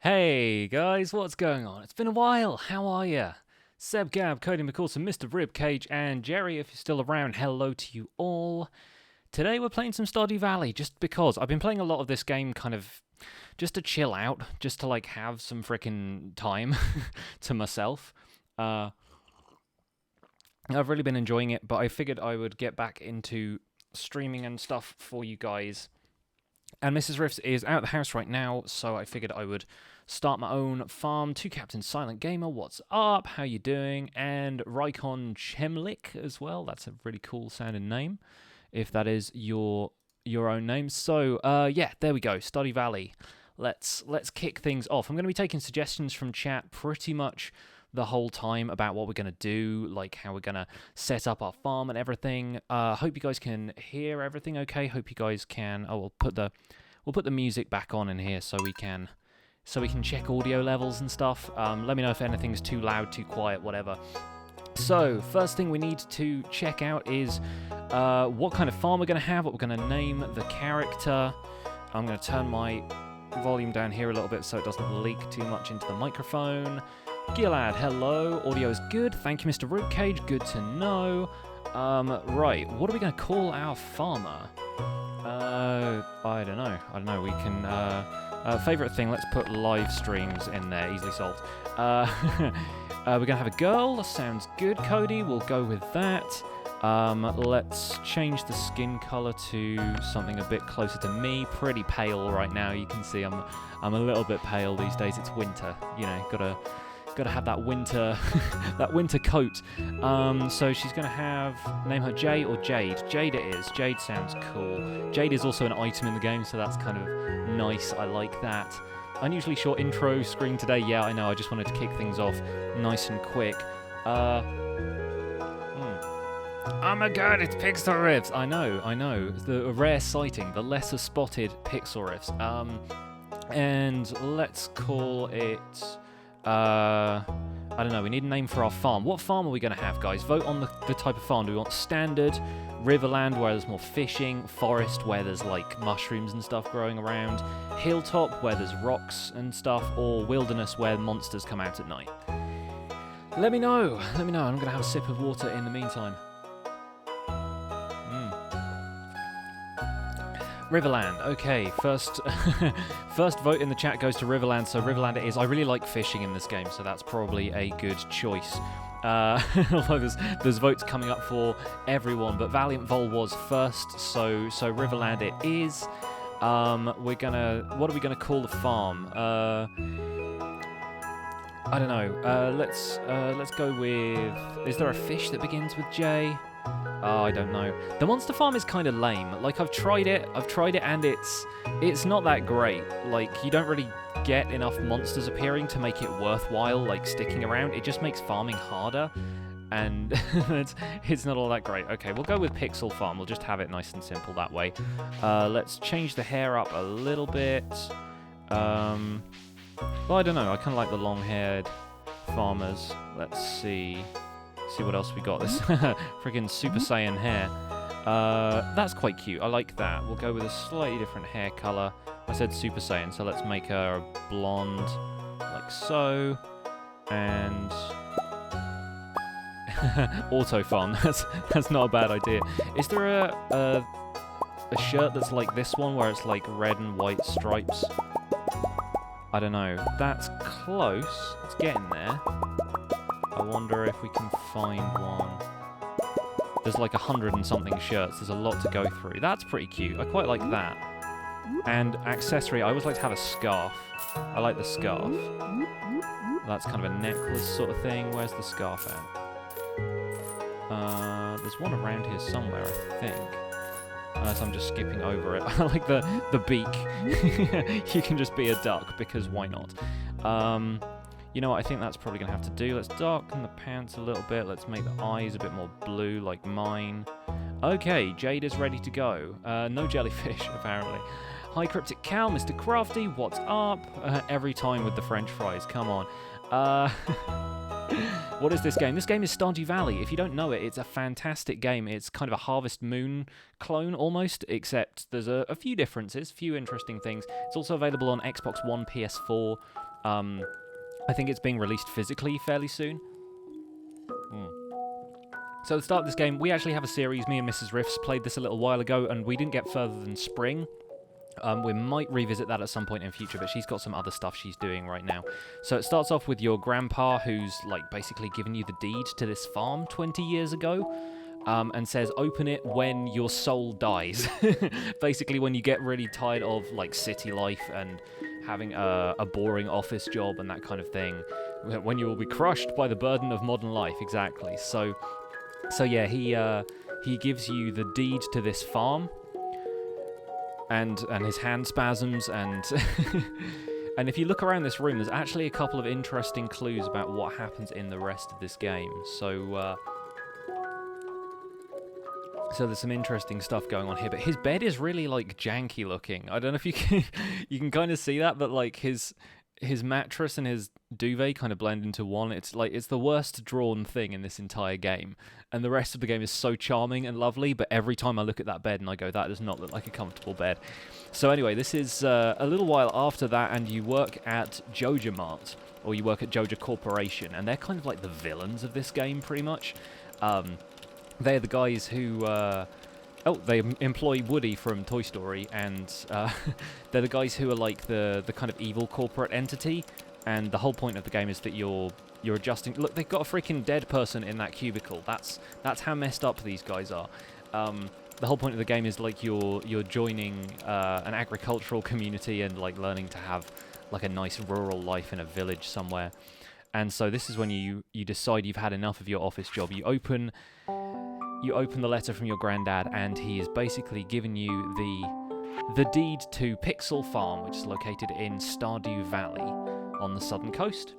Hey guys, what's going on? It's been a while. How are ya? Seb Gab, Cody McCoulson, Mr. Ribcage, and Jerry, if you're still around, hello to you all. Today we're playing some Stardew Valley, just because I've been playing a lot of this game kind of just to chill out, just to like have some freaking time to myself. I've really been enjoying it, but I figured I would get back into streaming and stuff for you guys. And Mrs. Riffs is out of the house right now, so I figured I would start my own farm. To Captain Silent Gamer, what's up? How you doing? And Rykon Chemlik as well. That's a really cool sounding name, if that is your own name. So yeah, there we go. Stardew Valley. Let's kick things off. I'm going to be taking suggestions from chat pretty much the whole time about what we're going to do, like how we're going to set up our farm and everything. Hope you guys can hear everything okay. Hope you guys can... Oh, we'll put the music back on in here so we can check audio levels and stuff. Let me know if anything's too loud, too quiet, whatever. So, first thing we need to check out is what kind of farm we're going to have, what we're going to name the character. I'm going to turn my volume down here a little bit so it doesn't leak too much into the microphone. Gilad, hello. Audio is good. Thank you, Mr. Rootcage. Good to know. Right, what are we going to call our farmer? I don't know. We can... favourite thing, let's put live streams in there. Easily solved. We're going to have a girl. Sounds good, Cody. We'll go with that. Let's change the skin colour to something a bit closer to me. Pretty pale right now. You can see I'm a little bit pale these days. It's winter. You know, gotta have that winter that winter coat. So she's gonna name her Jay or Jade. Jade it is. Jade sounds cool. Jade is also an item in the game, so that's kind of nice. I like that. Unusually short intro screen today. Yeah, I know. I just wanted to kick things off nice and quick. Oh my god, it's Pixlriffs! I know. The rare sighting, the lesser spotted Pixlriffs. And let's call it... I don't know, we need a name for our farm. What farm are we going to have, guys? Vote on the type of farm. Do we want standard, Riverland, where there's more fishing, forest, where there's like mushrooms and stuff growing around, hilltop, where there's rocks and stuff, or wilderness, where monsters come out at night? Let me know. I'm going to have a sip of water in the meantime. Riverland, okay, first vote in the chat goes to Riverland, so Riverland it is. I really like fishing in this game, so that's probably a good choice. Although there's votes coming up for everyone, but Valiant Vol was first, so Riverland it is. What are we gonna call the farm? I don't know. Let's go with... Is there a fish that begins with J? Oh, I don't know. The monster farm is kind of lame. Like, I've tried it and it's not that great. Like, you don't really get enough monsters appearing to make it worthwhile, like, sticking around. It just makes farming harder, and it's not all that great. Okay, we'll go with Pixel Farm. We'll just have it nice and simple that way. Let's change the hair up a little bit. Well, I don't know. I kind of like the long-haired farmers. Let's see what else we got. This freaking Super Saiyan hair. That's quite cute. I like that. We'll go with a slightly different hair color. I said Super Saiyan, so let's make her blonde, like so. And auto farm. That's not a bad idea. Is there a shirt that's like this one, where it's like red and white stripes? I don't know. That's close. It's getting there. I wonder if we can find one. There's like 100 and something shirts. There's a lot to go through. That's pretty cute. I quite like that. And accessory, I always like to have a scarf. I like the scarf. That's kind of a necklace sort of thing. Where's the scarf at? There's one around here somewhere, I think. Unless I'm just skipping over it. I like the beak. You can just be a duck, because why not? You know what, I think that's probably going to have to do. Let's darken the pants a little bit. Let's make the eyes a bit more blue, like mine. Okay, Jade is ready to go. No jellyfish, apparently. Hi, Cryptic Cow, Mr. Crafty, what's up? Every time with the French fries, come on. What is this game? This game is Stardew Valley. If you don't know it, it's a fantastic game. It's kind of a Harvest Moon clone, almost, except there's a few differences, few interesting things. It's also available on Xbox One, PS4, I think it's being released physically fairly soon. So at the start of this game, we actually have a series. Me and Mrs. Riffs played this a little while ago, and we didn't get further than spring. We might revisit that at some point in future, but she's got some other stuff she's doing right now. So it starts off with your grandpa, who's like basically given you the deed to this farm 20 years ago, and says open it when your soul dies. Basically when you get really tired of like city life and having a boring office job and that kind of thing, when you will be crushed by the burden of modern life. Exactly. So yeah, he gives you the deed to this farm. And his hand spasms, and and if you look around this room, there's actually a couple of interesting clues about what happens in the rest of this game. So there's some interesting stuff going on here. But his bed is really like janky looking. I don't know if you can you can kind of see that, but like his mattress and his duvet kind of blend into one. It's like it's the worst drawn thing in this entire game. And the rest of the game is so charming and lovely, but every time I look at that bed and I go, that does not look like a comfortable bed. So anyway, this is a little while after that, and you work at Joja Mart, or you work at Joja Corporation, and they're kind of like the villains of this game, pretty much. They're the guys who... they employ Woody from Toy Story, and they're the guys who are like the kind of evil corporate entity, and the whole point of the game is that you're adjusting... Look, they've got a freaking dead person in that cubicle. That's how messed up these guys are. The whole point of the game is like you're joining an agricultural community and like learning to have like a nice rural life in a village somewhere. And so this is when you decide you've had enough of your office job. You open the letter from your granddad, and he has basically given you the deed to Pixel Farm, which is located in Stardew Valley on the southern coast.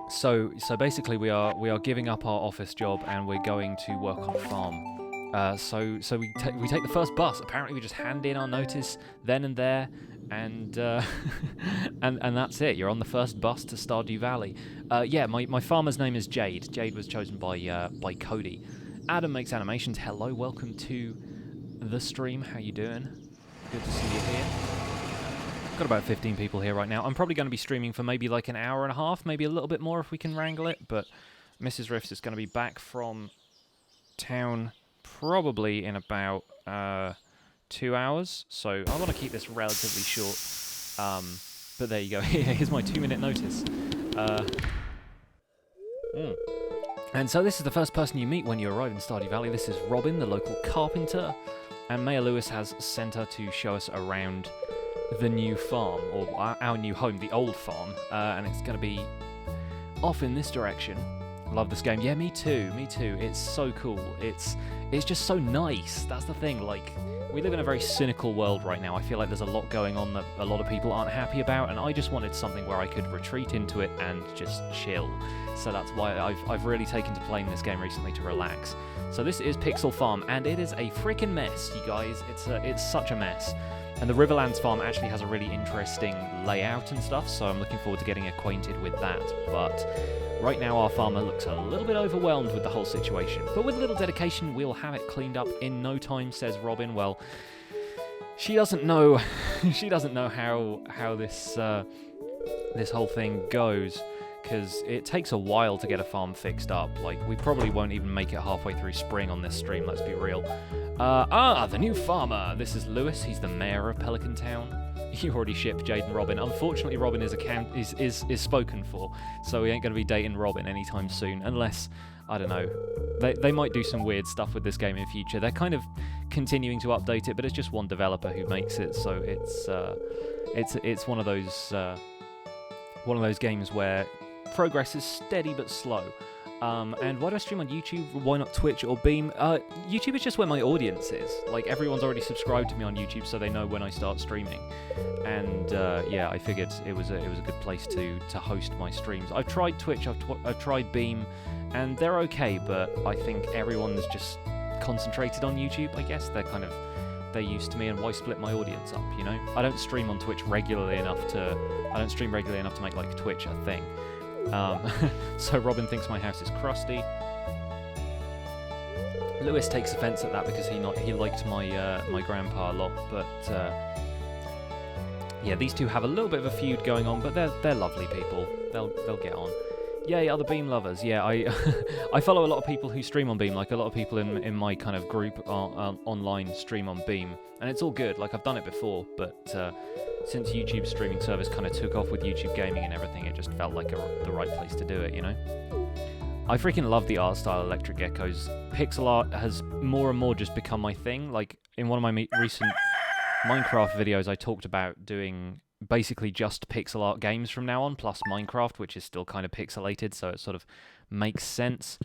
So basically we are giving up our office job and we're going to work on a farm. So we take the first bus. Apparently we just hand in our notice then and there, and and that's it. You're on the first bus to Stardew Valley. Yeah, my farmer's name is Jade. Jade was chosen by Cody. Adam makes animations. Hello, welcome to the stream. How you doing? Good to see you here. Got about 15 people here right now. I'm probably going to be streaming for maybe like an hour and a half, maybe a little bit more if we can wrangle it, but Mrs. Riffs is going to be back from town probably in about 2 hours, so I want to keep this relatively short, but there you go. Here's my 2-minute notice. And so this is the first person you meet when you arrive in Stardew Valley. This is Robin, the local carpenter, and Maya Lewis has sent her to show us around the new farm, or our new home, the old farm, and it's going to be off in this direction. Love this game. Yeah, me too. It's so cool. It's just so nice. That's the thing. Like, we live in a very cynical world right now. I feel like there's a lot going on that a lot of people aren't happy about, and I just wanted something where I could retreat into it and just chill. So that's why I've really taken to playing this game recently to relax. So this is Pixel Farm, and it is a freaking mess, you guys. It's such a mess. And the Riverlands farm actually has a really interesting layout and stuff, so I'm looking forward to getting acquainted with that. But right now our farmer looks a little bit overwhelmed with the whole situation. But with a little dedication, we'll have it cleaned up in no time, says Robin. Well, she doesn't know how this whole thing goes, because it takes a while to get a farm fixed up. Like, we probably won't even make it halfway through spring on this stream, let's be real. The new farmer. This is Lewis. He's the mayor of Pelican Town. You already shipped Jade and Robin. Unfortunately, Robin is spoken for, so we ain't going to be dating Robin anytime soon, unless, I don't know, they might do some weird stuff with this game in future. They're kind of continuing to update it, but it's just one developer who makes it, so it's one of those games where progress is steady but slow. And why do I stream on YouTube? Why not Twitch or Beam? YouTube is just where my audience is. Like, everyone's already subscribed to me on YouTube, so they know when I start streaming. And yeah, I figured it was a good place to host my streams. I've tried Twitch, I've tried Beam, and they're okay, but I think everyone's just concentrated on YouTube. I guess they're used to me, and why split my audience up? You know, I don't stream on Twitch regularly enough to make like Twitch a thing. So Robin thinks my house is crusty. Lewis takes offence at that because he liked my grandpa a lot, but Yeah, these two have a little bit of a feud going on, but they're lovely people. They'll get on. Yay, other Beam lovers. Yeah, I I follow a lot of people who stream on Beam. Like, a lot of people in my kind of group online stream on Beam, and it's all good. Like, I've done it before, but since YouTube's streaming service kind of took off with YouTube Gaming and everything, it just felt like the right place to do it, you know? I freaking love the art style Electric Echoes. Pixel art has more and more just become my thing. Like, in one of my recent Minecraft videos, I talked about doing basically just pixel art games from now on, plus Minecraft, which is still kind of pixelated, so it sort of makes sense.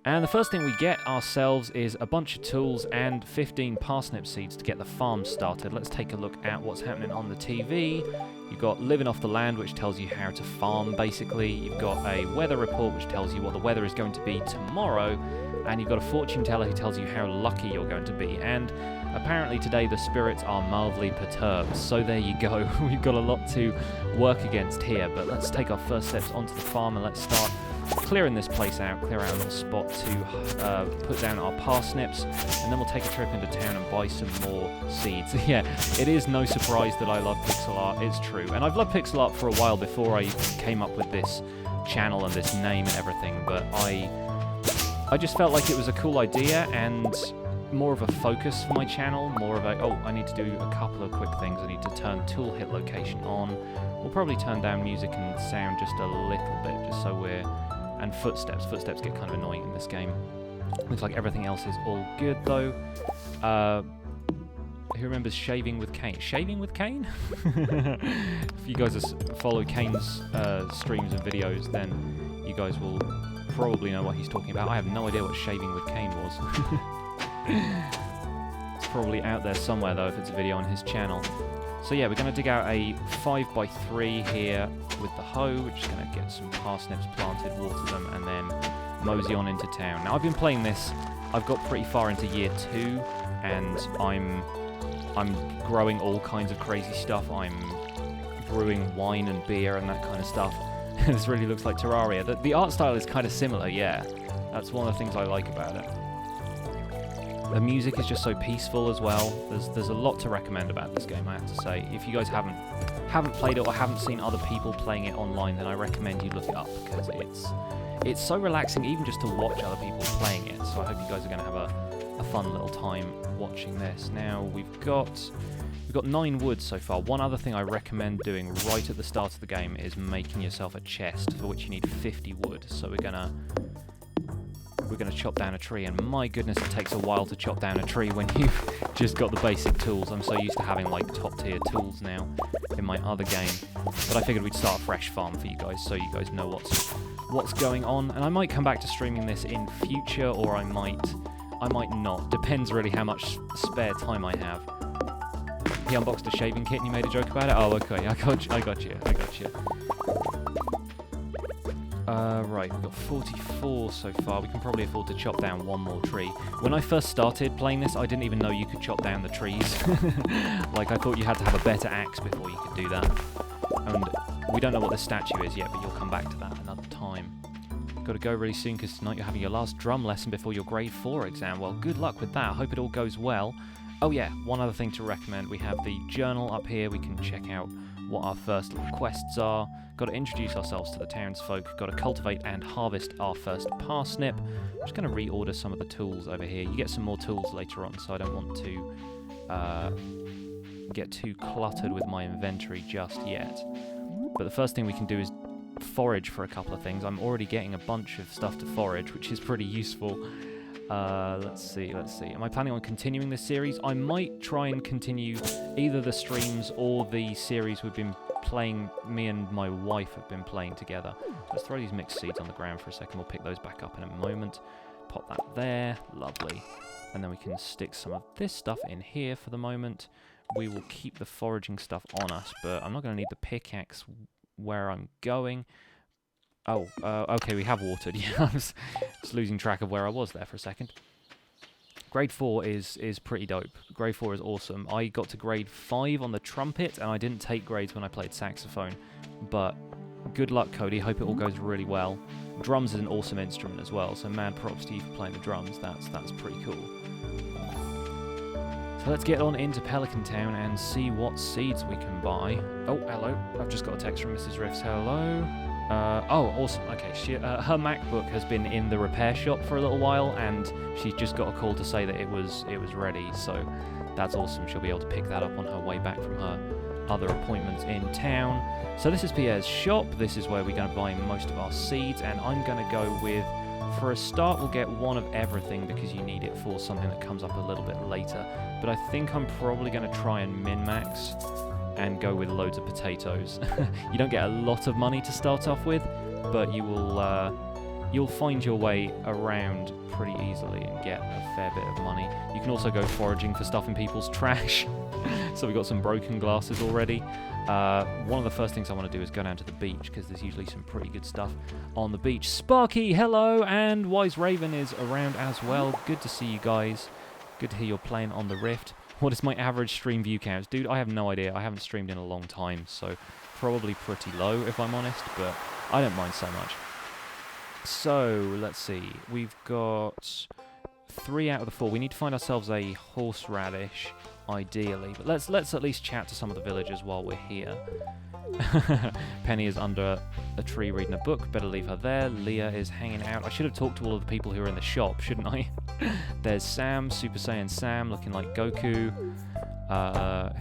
And the first thing we get ourselves is a bunch of tools and 15 parsnip seeds to get the farm started. Let's take a look at what's happening on the TV. You've got Living Off the Land, which tells you how to farm, basically. You've got a weather report, which tells you what the weather is going to be tomorrow. And you've got a fortune teller who tells you how lucky you're going to be. And apparently today the spirits are mildly perturbed. So there you go. We've got a lot to work against here. But let's take our first steps onto the farm and let's start clearing this place out, clear out a little spot to put down our parsnips, and then we'll take a trip into town and buy some more seeds. Yeah, it is no surprise that I love pixel art, it's true. And I've loved pixel art for a while before I came up with this channel and this name and everything, but I just felt like it was a cool idea and more of a focus for my channel, more of a, oh, I need to do a couple of quick things. I need to turn tool hit location on. We'll probably turn down music and sound just a little bit, just so we're... And footsteps. Footsteps get kind of annoying in this game. Looks like everything else is all good, though. Who remembers Shaving with Kane? Shaving with Kane? If you guys follow Kane's streams and videos, then you guys will probably know what he's talking about. I have no idea what Shaving with Kane was. It's probably out there somewhere, though, if it's a video on his channel. So yeah, we're going to dig out a 5x3 here with the hoe. We're just going to get some parsnips planted, water them, and then mosey on into town. Now, I've been playing this, I've got pretty far into year 2, and I'm growing all kinds of crazy stuff. I'm brewing wine and beer and that kind of stuff. This really looks like Terraria. The art style is kind of similar, yeah. That's one of the things I like about it. The music is just so peaceful as well. There's a lot to recommend about this game, I have to say. If you guys haven't played it or haven't seen other people playing it online, then I recommend you look it up, because it's so relaxing even just to watch other people playing it. So I hope you guys are going to have a fun little time watching this. Now we've got 9 wood so far. One other thing I recommend doing right at the start of the game is making yourself a chest, for which you need 50 wood. So we're gonna chop down a tree, and my goodness, it takes a while to chop down a tree when you've just got the basic tools. I'm so used to having like top tier tools now in my other game, but I figured we'd start a fresh farm for you guys, so you guys know what's going on. And I might come back to streaming this in future, or I might not. Depends really how much spare time I have. He unboxed a shaving kit and you made a joke about it? Oh, okay, I got you. Right, we've got 44 so far. We can probably afford to chop down one more tree. When I first started playing this, I didn't even know you could chop down the trees. Like, I thought you had to have a better axe before you could do that. And we don't know what this statue is yet, but you'll come back to that another time. Got to go really soon, because tonight you're having your last drum lesson before your grade 4 exam. Well, good luck with that. I hope it all goes well. Oh yeah, one other thing to recommend. We have the journal up here. We can check out what our first little quests are. Got to introduce ourselves to the townsfolk. Got to cultivate and harvest our first parsnip. I'm just going to reorder some of the tools over here. You get some more tools later on, so I don't want to get too cluttered with my inventory just yet. But the first thing we can do is forage for a couple of things. I'm already getting a bunch of stuff to forage, which is pretty useful. Let's see. Am I planning on continuing this series? I might try and continue either the streams or the series we've been playing, me and my wife have been playing together. Let's throw these mixed seeds on the ground for a second. We'll pick those back up in a moment. Pop that there. Lovely. And then we can stick some of this stuff in here for the moment. We will keep the foraging stuff on us, but I'm not going to need the pickaxe where I'm going. Oh, okay, we have watered. Yeah, I was just losing track of where I was there for a second. Grade 4 is pretty dope. Grade 4 is awesome. I got to grade 5 on the trumpet, and I didn't take grades when I played saxophone. But good luck, Cody. Hope it all goes really well. Drums is an awesome instrument as well, so mad props to you for playing the drums. That's pretty cool. So let's get on into Pelican Town and see what seeds we can buy. Oh, hello. I've just got a text from Mrs. Riffs. Hello. Oh, awesome. Okay, her MacBook has been in the repair shop for a little while, and she's just got a call to say that it was ready. So that's awesome. She'll be able to pick that up on her way back from her other appointments in town. So this is Pierre's shop. This is where we're going to buy most of our seeds, and I'm going to go with, for a start, we'll get one of everything because you need it for something that comes up a little bit later. But I think I'm probably going to try and min-max and go with loads of potatoes. You don't get a lot of money to start off with, but you'll find your way around pretty easily and get a fair bit of money. You can also go foraging for stuff in people's trash. So we've got some broken glasses already. One of the first things I want to do is go down to the beach, because there's usually some pretty good stuff on the beach. Sparky, hello, and Wise Raven is around as well. Good to see you guys. Good to hear you're playing on the Rift. What is my average stream view count? Dude, I have no idea. I haven't streamed in a long time, so probably pretty low if I'm honest, but I don't mind so much. So, let's see. We've got 3 out of the 4. We need to find ourselves a horseradish, ideally. But let's at least chat to some of the villagers while we're here. Penny is under a tree reading a book. Better leave her there. Leah is hanging out. I should have talked to all of the people who are in the shop, shouldn't I? There's Sam, Super Saiyan Sam, looking like Goku.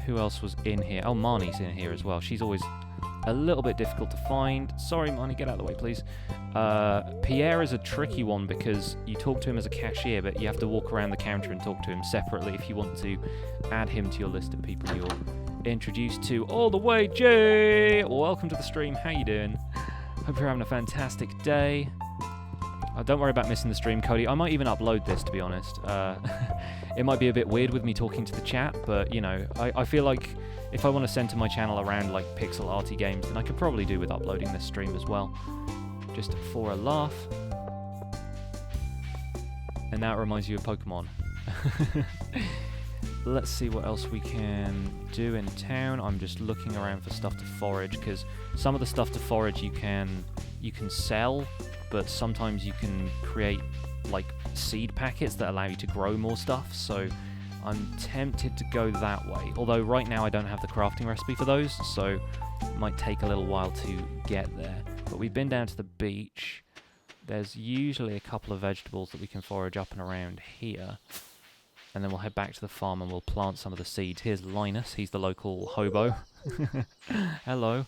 Who else was in here? Oh, Marnie's in here as well. She's always a little bit difficult to find. Sorry, Marnie, get out of the way, please. Pierre is a tricky one because you talk to him as a cashier, but you have to walk around the counter and talk to him separately if you want to add him to your list of people you're introduced to. All the way, Jay! Welcome to the stream. How you doing? Hope you're having a fantastic day. Don't worry about missing the stream, Cody. I might even upload this, to be honest. It might be a bit weird with me talking to the chat, but, you know, I feel like if I want to centre my channel around, like, pixel arty games, then I could probably do with uploading this stream as well. Just for a laugh. And now it reminds you of Pokemon. Let's see what else we can do in town. I'm just looking around for stuff to forage, because some of the stuff to forage you can sell, but sometimes you can create like seed packets that allow you to grow more stuff, so I'm tempted to go that way. Although right now I don't have the crafting recipe for those, so it might take a little while to get there. But we've been down to the beach. There's usually a couple of vegetables that we can forage up and around here. And then we'll head back to the farm and we'll plant some of the seeds. Here's Linus, he's the local hobo. Hello.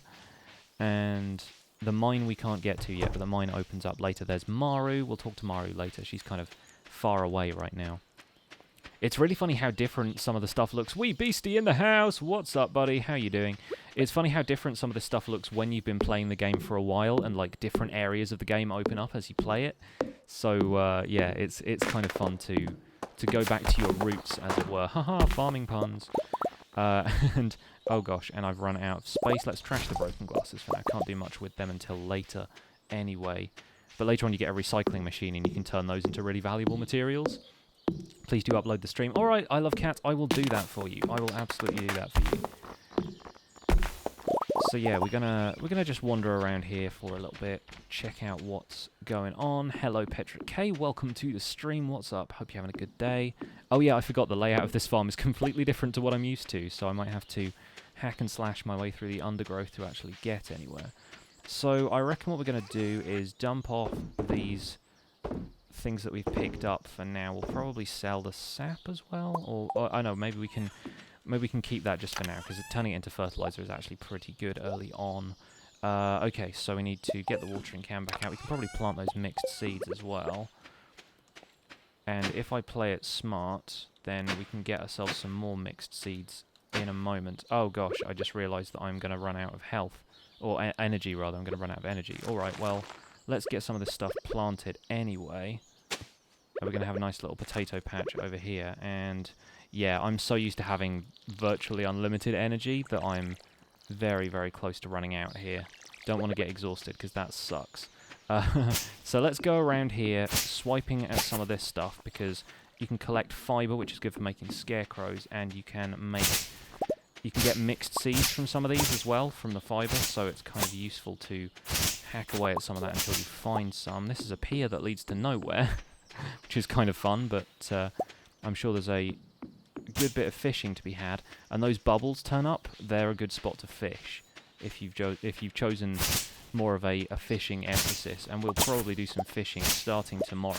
And the mine we can't get to yet, but the mine opens up later. There's Maru, we'll talk to Maru later. She's kind of far away right now. It's really funny how different some of the stuff looks. Wee Beastie in the house! What's up, buddy? How you doing? It's funny how different some of this stuff looks when you've been playing the game for a while, and like different areas of the game open up as you play it. So yeah, it's kind of fun to go back to your roots, as it were. Haha, farming puns. And oh gosh, and I've run out of space. Let's trash the broken glasses for now. Can't do much with them until later anyway. But later on you get a recycling machine and you can turn those into really valuable materials. Please do upload the stream. Alright, I love cats. I will do that for you. I will absolutely do that for you. So yeah, we're gonna just wander around here for a little bit, check out what's going on. Hello, Petrick K. Welcome to the stream. What's up? Hope you're having a good day. Oh yeah, I forgot the layout of this farm is completely different to what I'm used to, so I might have to hack and slash my way through the undergrowth to actually get anywhere. So I reckon what we're gonna do is dump off these things that we've picked up for now. We'll probably sell the sap as well, or I know, maybe we can keep that just for now, because turning it into fertilizer is actually pretty good early on. Okay, so we need to get the watering can back out. We can probably plant those mixed seeds as well. And if I play it smart, then we can get ourselves some more mixed seeds in a moment. Oh gosh, I just realised that I'm going to run out of health. Or energy, rather. I'm going to run out of energy. Alright, well, let's get some of this stuff planted anyway. And we're going to have a nice little potato patch over here. And yeah, I'm so used to having virtually unlimited energy that I'm very, very close to running out here. Don't want to get exhausted, because that sucks. So let's go around here, swiping at some of this stuff, because you can collect fibre, which is good for making scarecrows, and you can get mixed seeds from some of these as well, from the fibre, so it's kind of useful to hack away at some of that until you find some. This is a pier that leads to nowhere, which is kind of fun, but I'm sure there's a good bit of fishing to be had, and those bubbles turn up, they're a good spot to fish if you've chosen more of a fishing emphasis. And we'll probably do some fishing starting tomorrow.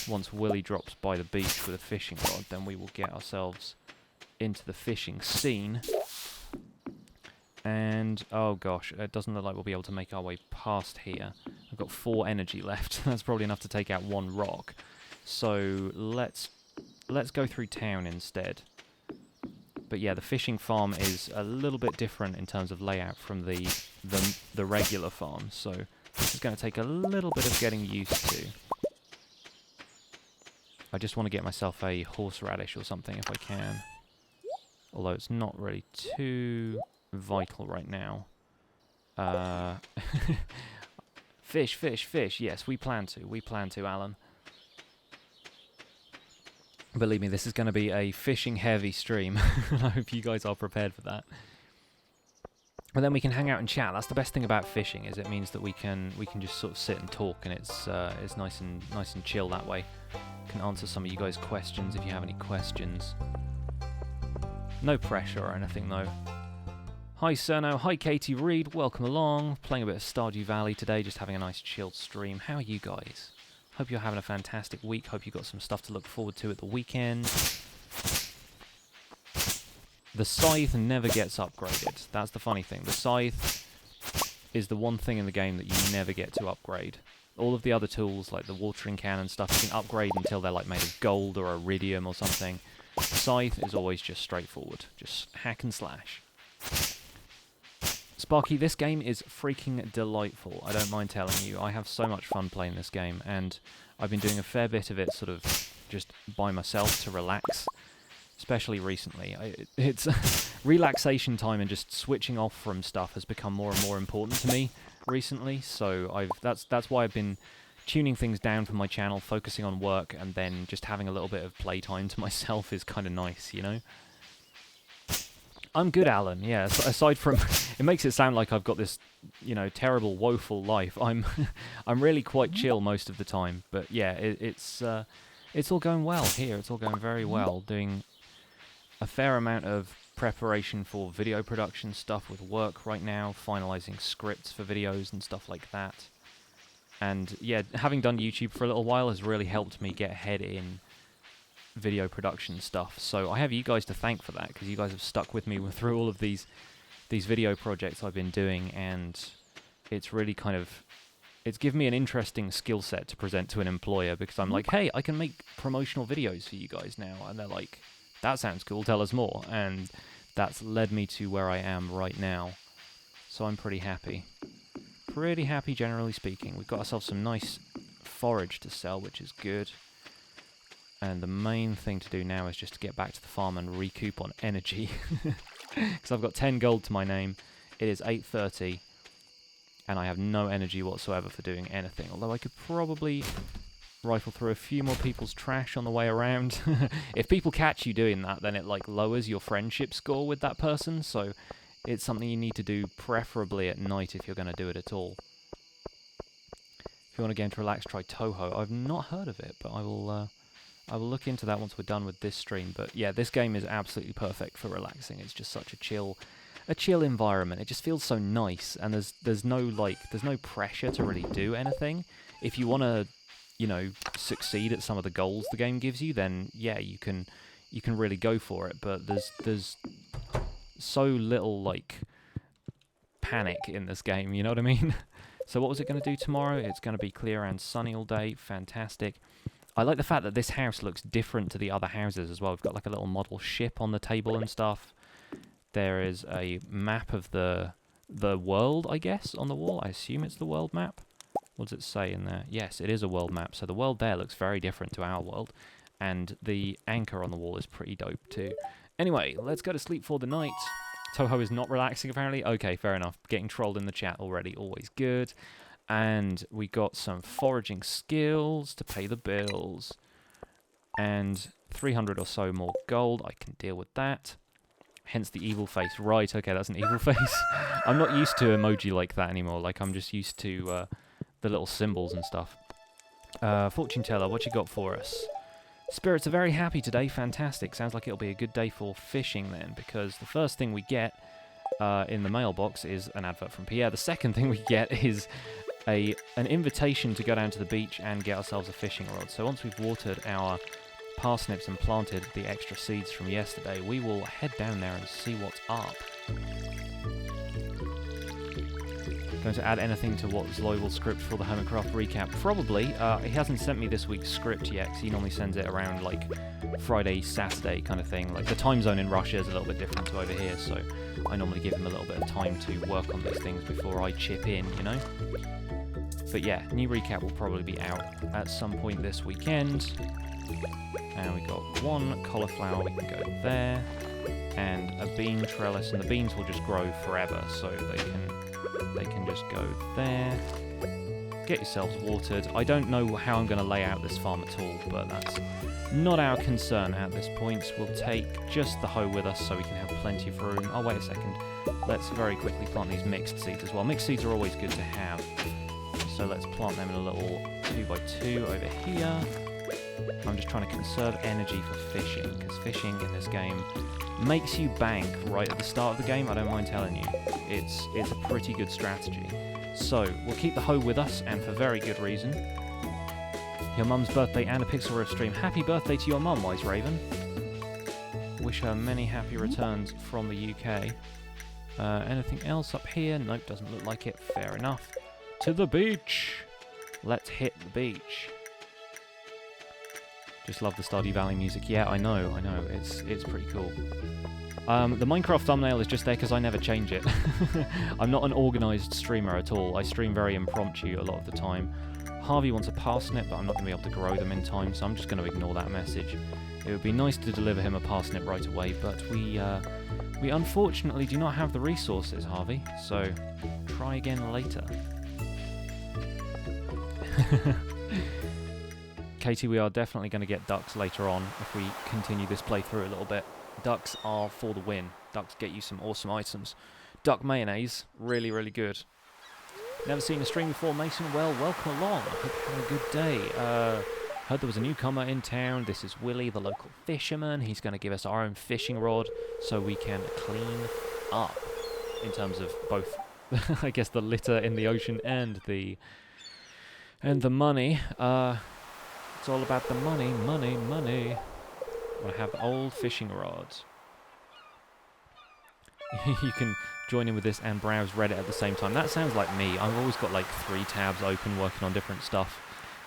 Once Willie drops by the beach with a fishing rod, then we will get ourselves into the fishing scene. And, oh gosh, it doesn't look like we'll be able to make our way past here. I've got 4 energy left. That's probably enough to take out 1 rock. So let's go through town instead. But yeah, the fishing farm is a little bit different in terms of layout from the regular farm. So this is going to take a little bit of getting used to. I just want to get myself a horseradish or something if I can. Although it's not really too vital right now. Fish, fish, fish. Yes, we plan to. We plan to, Alan. Believe me, this is going to be a fishing-heavy stream. I hope you guys are prepared for that. And then we can hang out and chat. That's the best thing about fishing, is it means that we can just sort of sit and talk, and it's nice and chill that way. Can answer some of you guys' questions if you have any questions. No pressure or anything though. Hi Cerno, hi Katie Reed, welcome along. Playing a bit of Stardew Valley today, just having a nice chilled stream. How are you guys? Hope you're having a fantastic week. Hope you've got some stuff to look forward to at the weekend. The scythe never gets upgraded. That's the funny thing. The scythe is the one thing in the game that you never get to upgrade. All of the other tools, like the watering can and stuff, you can upgrade until they're like made of gold or iridium or something. The scythe is always just straightforward. Just hack and slash. Sparky, this game is freaking delightful. I don't mind telling you. I have so much fun playing this game, and I've been doing a fair bit of it sort of just by myself to relax, especially recently. It's relaxation time and just switching off from stuff has become more and more important to me recently, so that's why I've been tuning things down for my channel, focusing on work, and then just having a little bit of playtime to myself is kind of nice, you know? I'm good, Alan, yeah. Aside from, it makes it sound like I've got this, you know, terrible, woeful life. I'm really quite chill most of the time, but yeah, it's all going well here. It's all going very well. Doing a fair amount of preparation for video production stuff with work right now, finalizing scripts for videos and stuff like that. And yeah, having done YouTube for a little while has really helped me get ahead in video production stuff. So I have you guys to thank for that, because you guys have stuck with me through all of these video projects I've been doing, and it's really kind of, it's given me an interesting skill set to present to an employer, because I'm like, hey, I can make promotional videos for you guys now, and they're like, that sounds cool, tell us more. And that's led me to where I am right now. So I'm pretty happy. Pretty happy, generally speaking. We've got ourselves some nice forage to sell, which is good. And the main thing to do now is just to get back to the farm and recoup on energy. Because I've got 10 gold to my name. It is 8:30. And I have no energy whatsoever for doing anything. Although I could probably rifle through a few more people's trash on the way around. If people catch you doing that, then it like lowers your friendship score with that person. So it's something you need to do preferably at night if you're going to do it at all. If you want a game to relax, try Toho. I've not heard of it, but I will look into that once we're done with this stream. But yeah, this game is absolutely perfect for relaxing. It's just such a chill environment. It just feels so nice, and there's no pressure to really do anything. If you want to, you know, succeed at some of the goals the game gives you, then yeah, you can really go for it. But there's so little like panic in this game, you know what I mean? So what was it going to do tomorrow? It's going to be clear and sunny all day. Fantastic. I like the fact that this house looks different to the other houses as well. We've got like a little model ship on the table and stuff. There is a map of the world, I guess, on the wall. I assume it's the world map. What does it say in there? Yes, it is a world map. So the world there looks very different to our world. And the anchor on the wall is pretty dope too. Anyway, let's go to sleep for the night. Toho is not relaxing, apparently. Okay, fair enough. Getting trolled in the chat already. Always good. And we got some foraging skills to pay the bills. And 300 or so more gold. I can deal with that. Hence the evil face. Right, okay, that's an evil face. I'm not used to emoji like that anymore. Like, I'm just used to the little symbols and stuff. Fortune teller, what you got for us? Spirits are very happy today. Fantastic. Sounds like it'll be a good day for fishing then, because the first thing we get in the mailbox is an advert from Pierre. The second thing we get is an invitation to go down to the beach and get ourselves a fishing rod. So once we've watered our parsnips and planted the extra seeds from yesterday, we will head down there and see what's up. Going to add anything to what Zloy will script for the Homecraft recap? Probably. He hasn't sent me this week's script yet, because he normally sends it around like Friday, Saturday kind of thing. Like the time zone in Russia is a little bit different to over here, so I normally give him a little bit of time to work on these things before I chip in, you know? But yeah, new recap will probably be out at some point this weekend. And we got one cauliflower, we can go there, and a bean trellis, and the beans will just grow forever, so they can just go there. Get yourselves watered. I don't know how I'm going to lay out this farm at all, but that's not our concern at this point. We'll take just the hoe with us so we can have plenty of room. Oh, wait a second. Let's very quickly plant these mixed seeds as well. Mixed seeds are always good to have. So let's plant them in a little 2x2 over here. I'm just trying to conserve energy for fishing, because fishing in this game makes you bank right at the start of the game, I don't mind telling you. It's a pretty good strategy. So, we'll keep the hoe with us, and for very good reason. Your mum's birthday and a Pixlriff stream. Happy birthday to your mum, Wise Raven. Wish her many happy returns from the UK. Anything else up here? Nope, doesn't look like it. Fair enough. To the beach! Let's hit the beach. Just love the Stardew Valley music. Yeah, I know, it's pretty cool. The Minecraft thumbnail is just there because I never change it. I'm not an organised streamer at all. I stream very impromptu a lot of the time. Harvey wants a parsnip, but I'm not going to be able to grow them in time, so I'm just going to ignore that message. It would be nice to deliver him a parsnip right away, but we unfortunately do not have the resources, Harvey, so try again later. Katie, we are definitely going to get ducks later on if we continue this playthrough a little bit. Ducks are for the win. Ducks get you some awesome items. Duck mayonnaise, really, really good. Never seen a stream before, Mason. Well, welcome along. I hope you're having a good day. Heard there was a newcomer in town. This is Willie, the local fisherman. He's going to give us our own fishing rod so we can clean up in terms of both, I guess, the litter in the ocean and the money. It's all about the money, money, money. I have old fishing rods. You can join in with this and browse Reddit at the same time. That sounds like me. I've always got like 3 tabs open working on different stuff.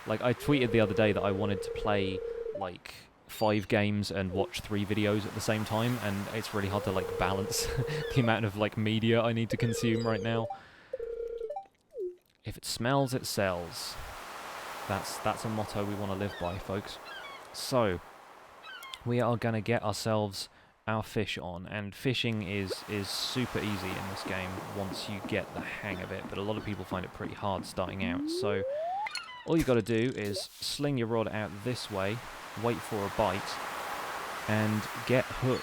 Like I tweeted the other day that I wanted to play like 5 games and watch 3 videos at the same time, and it's really hard to like balance the amount of like media I need to consume right now. If it smells, it sells. That's a motto we want to live by, folks. So, we are going to get ourselves our fish on, and fishing is super easy in this game once you get the hang of it, but a lot of people find it pretty hard starting out. So, all you got to do is sling your rod out this way, wait for a bite, and get hooked.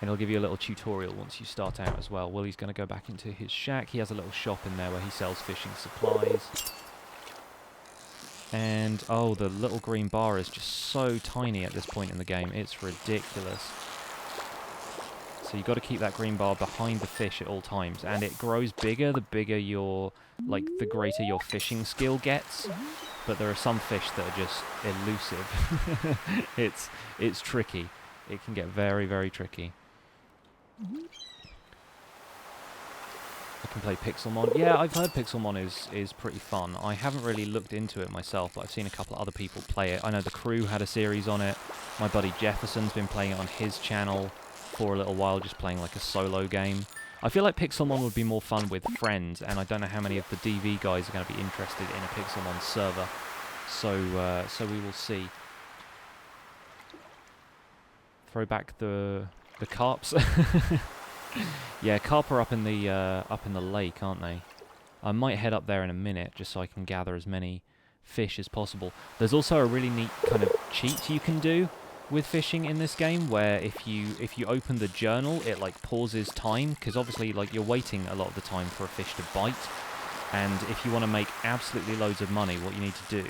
And it'll give you a little tutorial once you start out as well. Willie's going to go back into his shack. He has a little shop in there where he sells fishing supplies. And, oh, the little green bar is just so tiny at this point in the game. It's ridiculous. So you've got to keep that green bar behind the fish at all times. And it grows bigger the bigger your, like, the greater your fishing skill gets. But there are some fish that are just elusive. It's tricky. It can get very, very tricky. I can play Pixelmon. Yeah, I've heard Pixelmon is pretty fun. I haven't really looked into it myself, but I've seen a couple of other people play it. I know the crew had a series on it. My buddy Jefferson's been playing it on his channel for a little while, just playing like a solo game. I feel like Pixelmon would be more fun with friends, and I don't know how many of the DV guys are going to be interested in a Pixelmon server. So we will see. Throw back the carps. Yeah, carp are up in the lake, aren't they? I might head up there in a minute just so I can gather as many fish as possible. There's also a really neat kind of cheat you can do with fishing in this game, where if you open the journal, it like pauses time, because obviously like you're waiting a lot of the time for a fish to bite, and if you want to make absolutely loads of money, what you need to do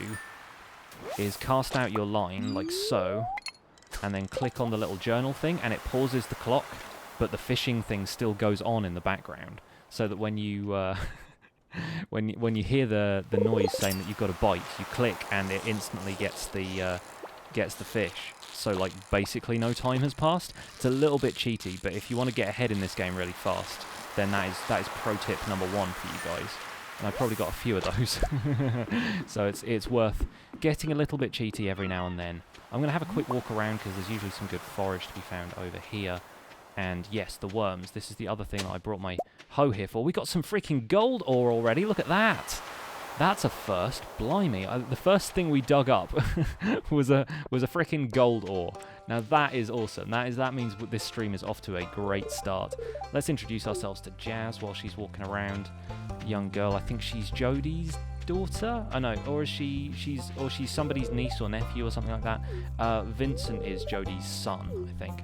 is cast out your line, like so, and then click on the little journal thing, and it pauses the clock, but the fishing thing still goes on in the background, so that when you when you hear the noise saying that you've got a bite, you click, and it instantly gets the fish. So, like, basically no time has passed. It's a little bit cheaty, but if you want to get ahead in this game really fast, then that is pro tip number 1 for you guys. And I've probably got a few of those. So it's worth getting a little bit cheaty every now and then. I'm going to have a quick walk around because there's usually some good forage to be found over here. And yes, the worms. This is the other thing that I brought my hoe here for. We got some freaking gold ore already. Look at that. That's a first. Blimey. The first thing we dug up was a freaking gold ore. Now that is awesome. That means this stream is off to a great start. Let's introduce ourselves to Jazz while she's walking around. Young girl. I think she's Jodie's daughter. Oh no, or is she's somebody's niece or nephew or something like that. Vincent is Jodie's son, I think.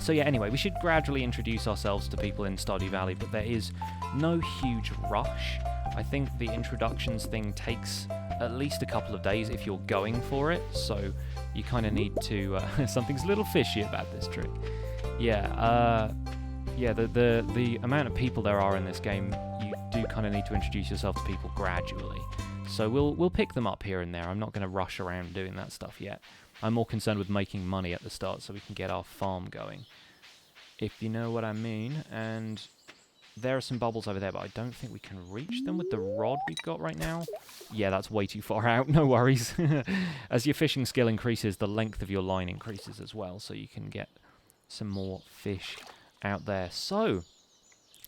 So yeah, anyway, we should gradually introduce ourselves to people in Stardew Valley, but there is no huge rush. I think the introductions thing takes at least a couple of days if you're going for it, so you kind of need to... something's a little fishy about this trick. Yeah, the amount of people there are in this game, you do kind of need to introduce yourself to people gradually. So we'll pick them up here and there. I'm not going to rush around doing that stuff yet. I'm more concerned with making money at the start so we can get our farm going, if you know what I mean. And there are some bubbles over there, but I don't think we can reach them with the rod we've got right now. Yeah, that's way too far out, no worries. As your fishing skill increases, the length of your line increases as well, so you can get some more fish out there. So,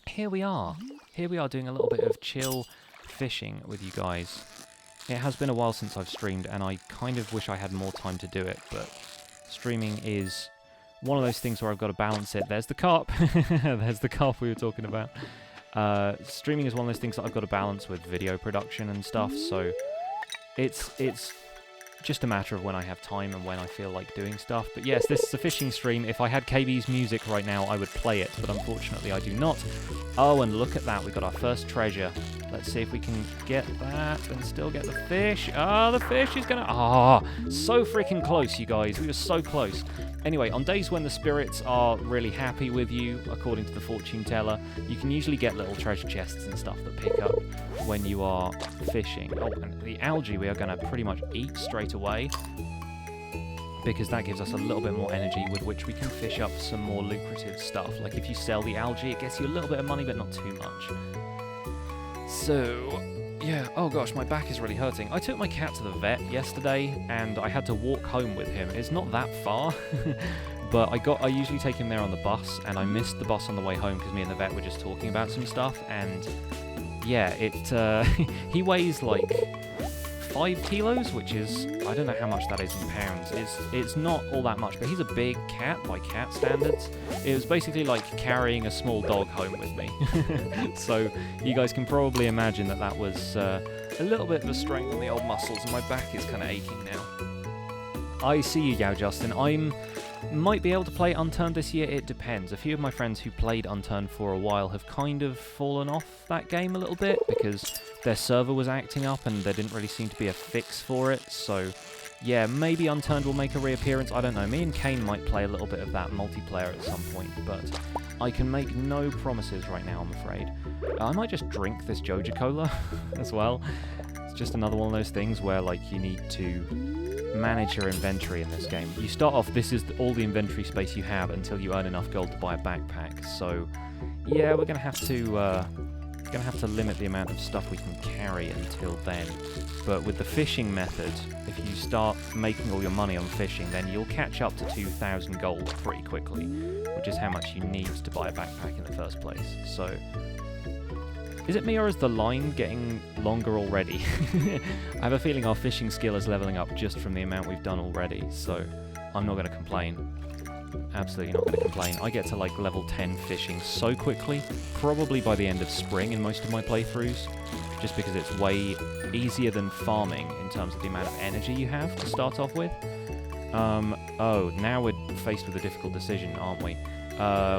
here we are. Here we are doing a little bit of chill fishing with you guys. It has been a while since I've streamed, and I kind of wish I had more time to do it, but streaming is one of those things where I've got to balance it. There's the carp. There's the carp we were talking about. Streaming is one of those things that I've got to balance with video production and stuff, so it's just a matter of when I have time and when I feel like doing stuff. But yes, this is a fishing stream. If I had KB's music right now, I would play it, but unfortunately I do not. Oh, and look at that. We got our first treasure. Let's see if we can get that and still get the fish. Ah, the fish is gonna... Ah, so freaking close, you guys. We were so close. Anyway, on days when the spirits are really happy with you, according to the fortune teller, you can usually get little treasure chests and stuff that pick up when you are fishing. Oh, and the algae we are going to pretty much eat straight away, because that gives us a little bit more energy with which we can fish up some more lucrative stuff. Like if you sell the algae, it gets you a little bit of money, but not too much. So... yeah, oh gosh, my back is really hurting. I took my cat to the vet yesterday, and I had to walk home with him. It's not that far, but I usually take him there on the bus, and I missed the bus on the way home because me and the vet were just talking about some stuff, and yeah, he weighs like 5 kilos, which is, I don't know how much that is in pounds. It's not all that much, but he's a big cat by cat standards. It was basically like carrying a small dog home with me. So you guys can probably imagine that was a little bit of a strain on the old muscles, and my back is kind of aching now. I see you, Yao Justin. Might be able to play Unturned this year, it depends. A few of my friends who played Unturned for a while have kind of fallen off that game a little bit because their server was acting up and there didn't really seem to be a fix for it, so yeah, maybe Unturned will make a reappearance, I don't know. Me and Kane might play a little bit of that multiplayer at some point, but I can make no promises right now, I'm afraid. I might just drink this Joja Cola as well. It's just another one of those things where, like, you need to manage your inventory in this game. You start off, this is all the inventory space you have until you earn enough gold to buy a backpack. So, yeah, we're gonna have to limit the amount of stuff we can carry until then. But with the fishing method, if you start making all your money on fishing, then you'll catch up to 2,000 gold pretty quickly, which is how much you need to buy a backpack in the first place. So, is it me or is the line getting longer already? I have a feeling our fishing skill is leveling up just from the amount we've done already, so I'm not going to complain. Absolutely not going to complain. I get to like level 10 fishing so quickly, probably by the end of spring in most of my playthroughs, just because it's way easier than farming in terms of the amount of energy you have to start off with. Oh, now we're faced with a difficult decision, aren't we?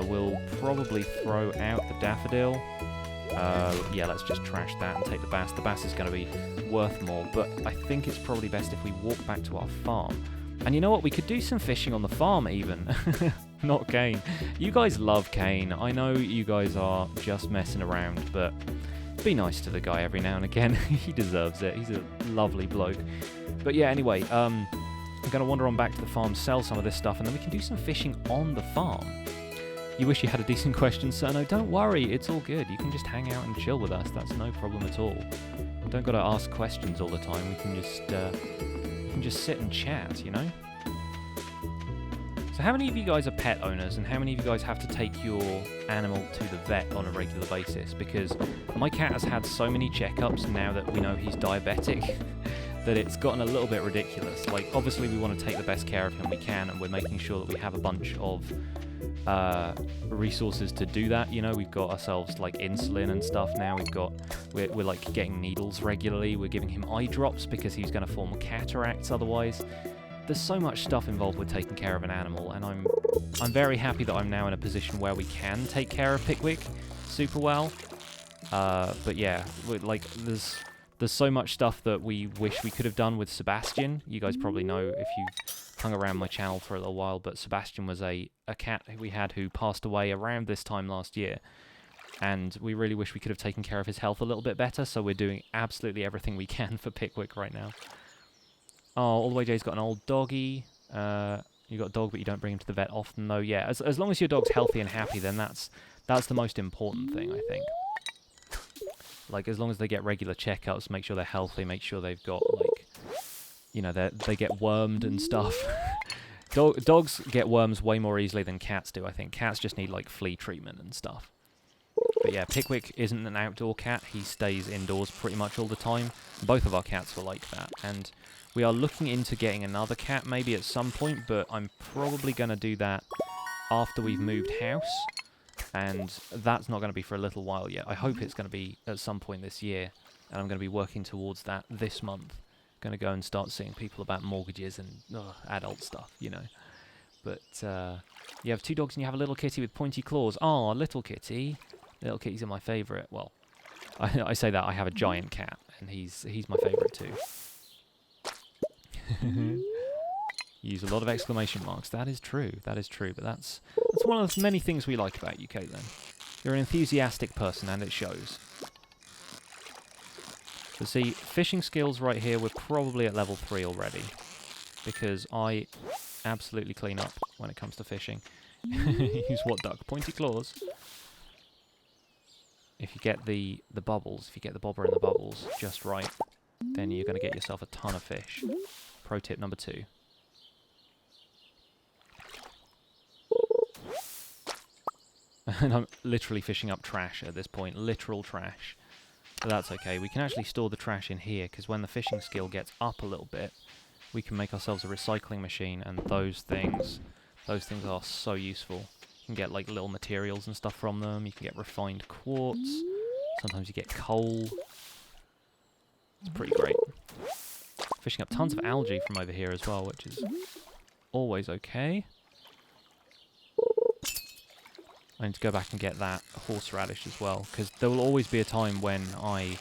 We'll probably throw out the daffodil Yeah, let's just trash that and take the bass. The bass is going to be worth more, but I think it's probably best if we walk back to our farm. And you know what? We could do some fishing on the farm even. Not Kane. You guys love Kane. I know you guys are just messing around, but be nice to the guy every now and again. He deserves it. He's a lovely bloke. But yeah, anyway, I'm going to wander on back to the farm, sell some of this stuff, and then we can do some fishing on the farm. You wish you had a decent question, Cerno? Don't worry, it's all good. You can just hang out and chill with us. That's no problem at all. Don't got to ask questions all the time. We can just sit and chat, you know? So how many of you guys are pet owners, and how many of you guys have to take your animal to the vet on a regular basis? Because my cat has had so many checkups now that we know he's diabetic that it's gotten a little bit ridiculous. Like, obviously we want to take the best care of him we can, and we're making sure that we have a bunch of resources to do that. You know, we've got ourselves like insulin and stuff now. We're like getting needles regularly. We're giving him eye drops because he's going to form cataracts otherwise. There's so much stuff involved with taking care of an animal, and I'm very happy that I'm now in a position where we can take care of Pickwick super well. But yeah, there's so much stuff that we wish we could have done with Sebastian. You guys probably know if you've hung around my channel for a little while, but Sebastian was a cat we had who passed away around this time last year, and we really wish we could have taken care of his health a little bit better, so we're doing absolutely everything we can for Pickwick right now. Oh, all the way Jay's got an old doggy. You got a dog, but you don't bring him to the vet often, though. Yeah, as long as your dog's healthy and happy, then that's the most important thing, I think. Like, as long as they get regular checkups, make sure they're healthy, make sure they've got, like, you know, they get wormed and stuff. Dogs get worms way more easily than cats do, I think. Cats just need, like, flea treatment and stuff. But yeah, Pickwick isn't an outdoor cat. He stays indoors pretty much all the time. Both of our cats were like that. And we are looking into getting another cat maybe at some point, but I'm probably going to do that after we've moved house. And that's not going to be for a little while yet. I hope it's going to be at some point this year. And I'm going to be working towards that this month. Going to go and start seeing people about mortgages and adult stuff, you know. But you have two dogs and you have a little kitty with pointy claws. Oh, little kitty. Little kitties are my favourite. Well, I say that I have a giant cat, and he's my favourite too. Use a lot of exclamation marks. That is true. That is true. But that's one of the many things we like about you, Caitlin. You're an enthusiastic person, and it shows. So see, fishing skills right here, we're probably at level 3 already, because I absolutely clean up when it comes to fishing. Use what duck? Pointy claws. If you get the bubbles, if you get the bobber and the bubbles just right, then you're going to get yourself a ton of fish. Pro tip number 2. And I'm literally fishing up trash at this point, literal trash. But that's okay, we can actually store the trash in here, because when the fishing skill gets up a little bit, we can make ourselves a recycling machine, and those things are so useful. You can get like little materials and stuff from them, you can get refined quartz, sometimes you get coal. It's pretty great. Fishing up tons of algae from over here as well, which is always okay. I need to go back and get that horseradish as well, because there will always be a time when I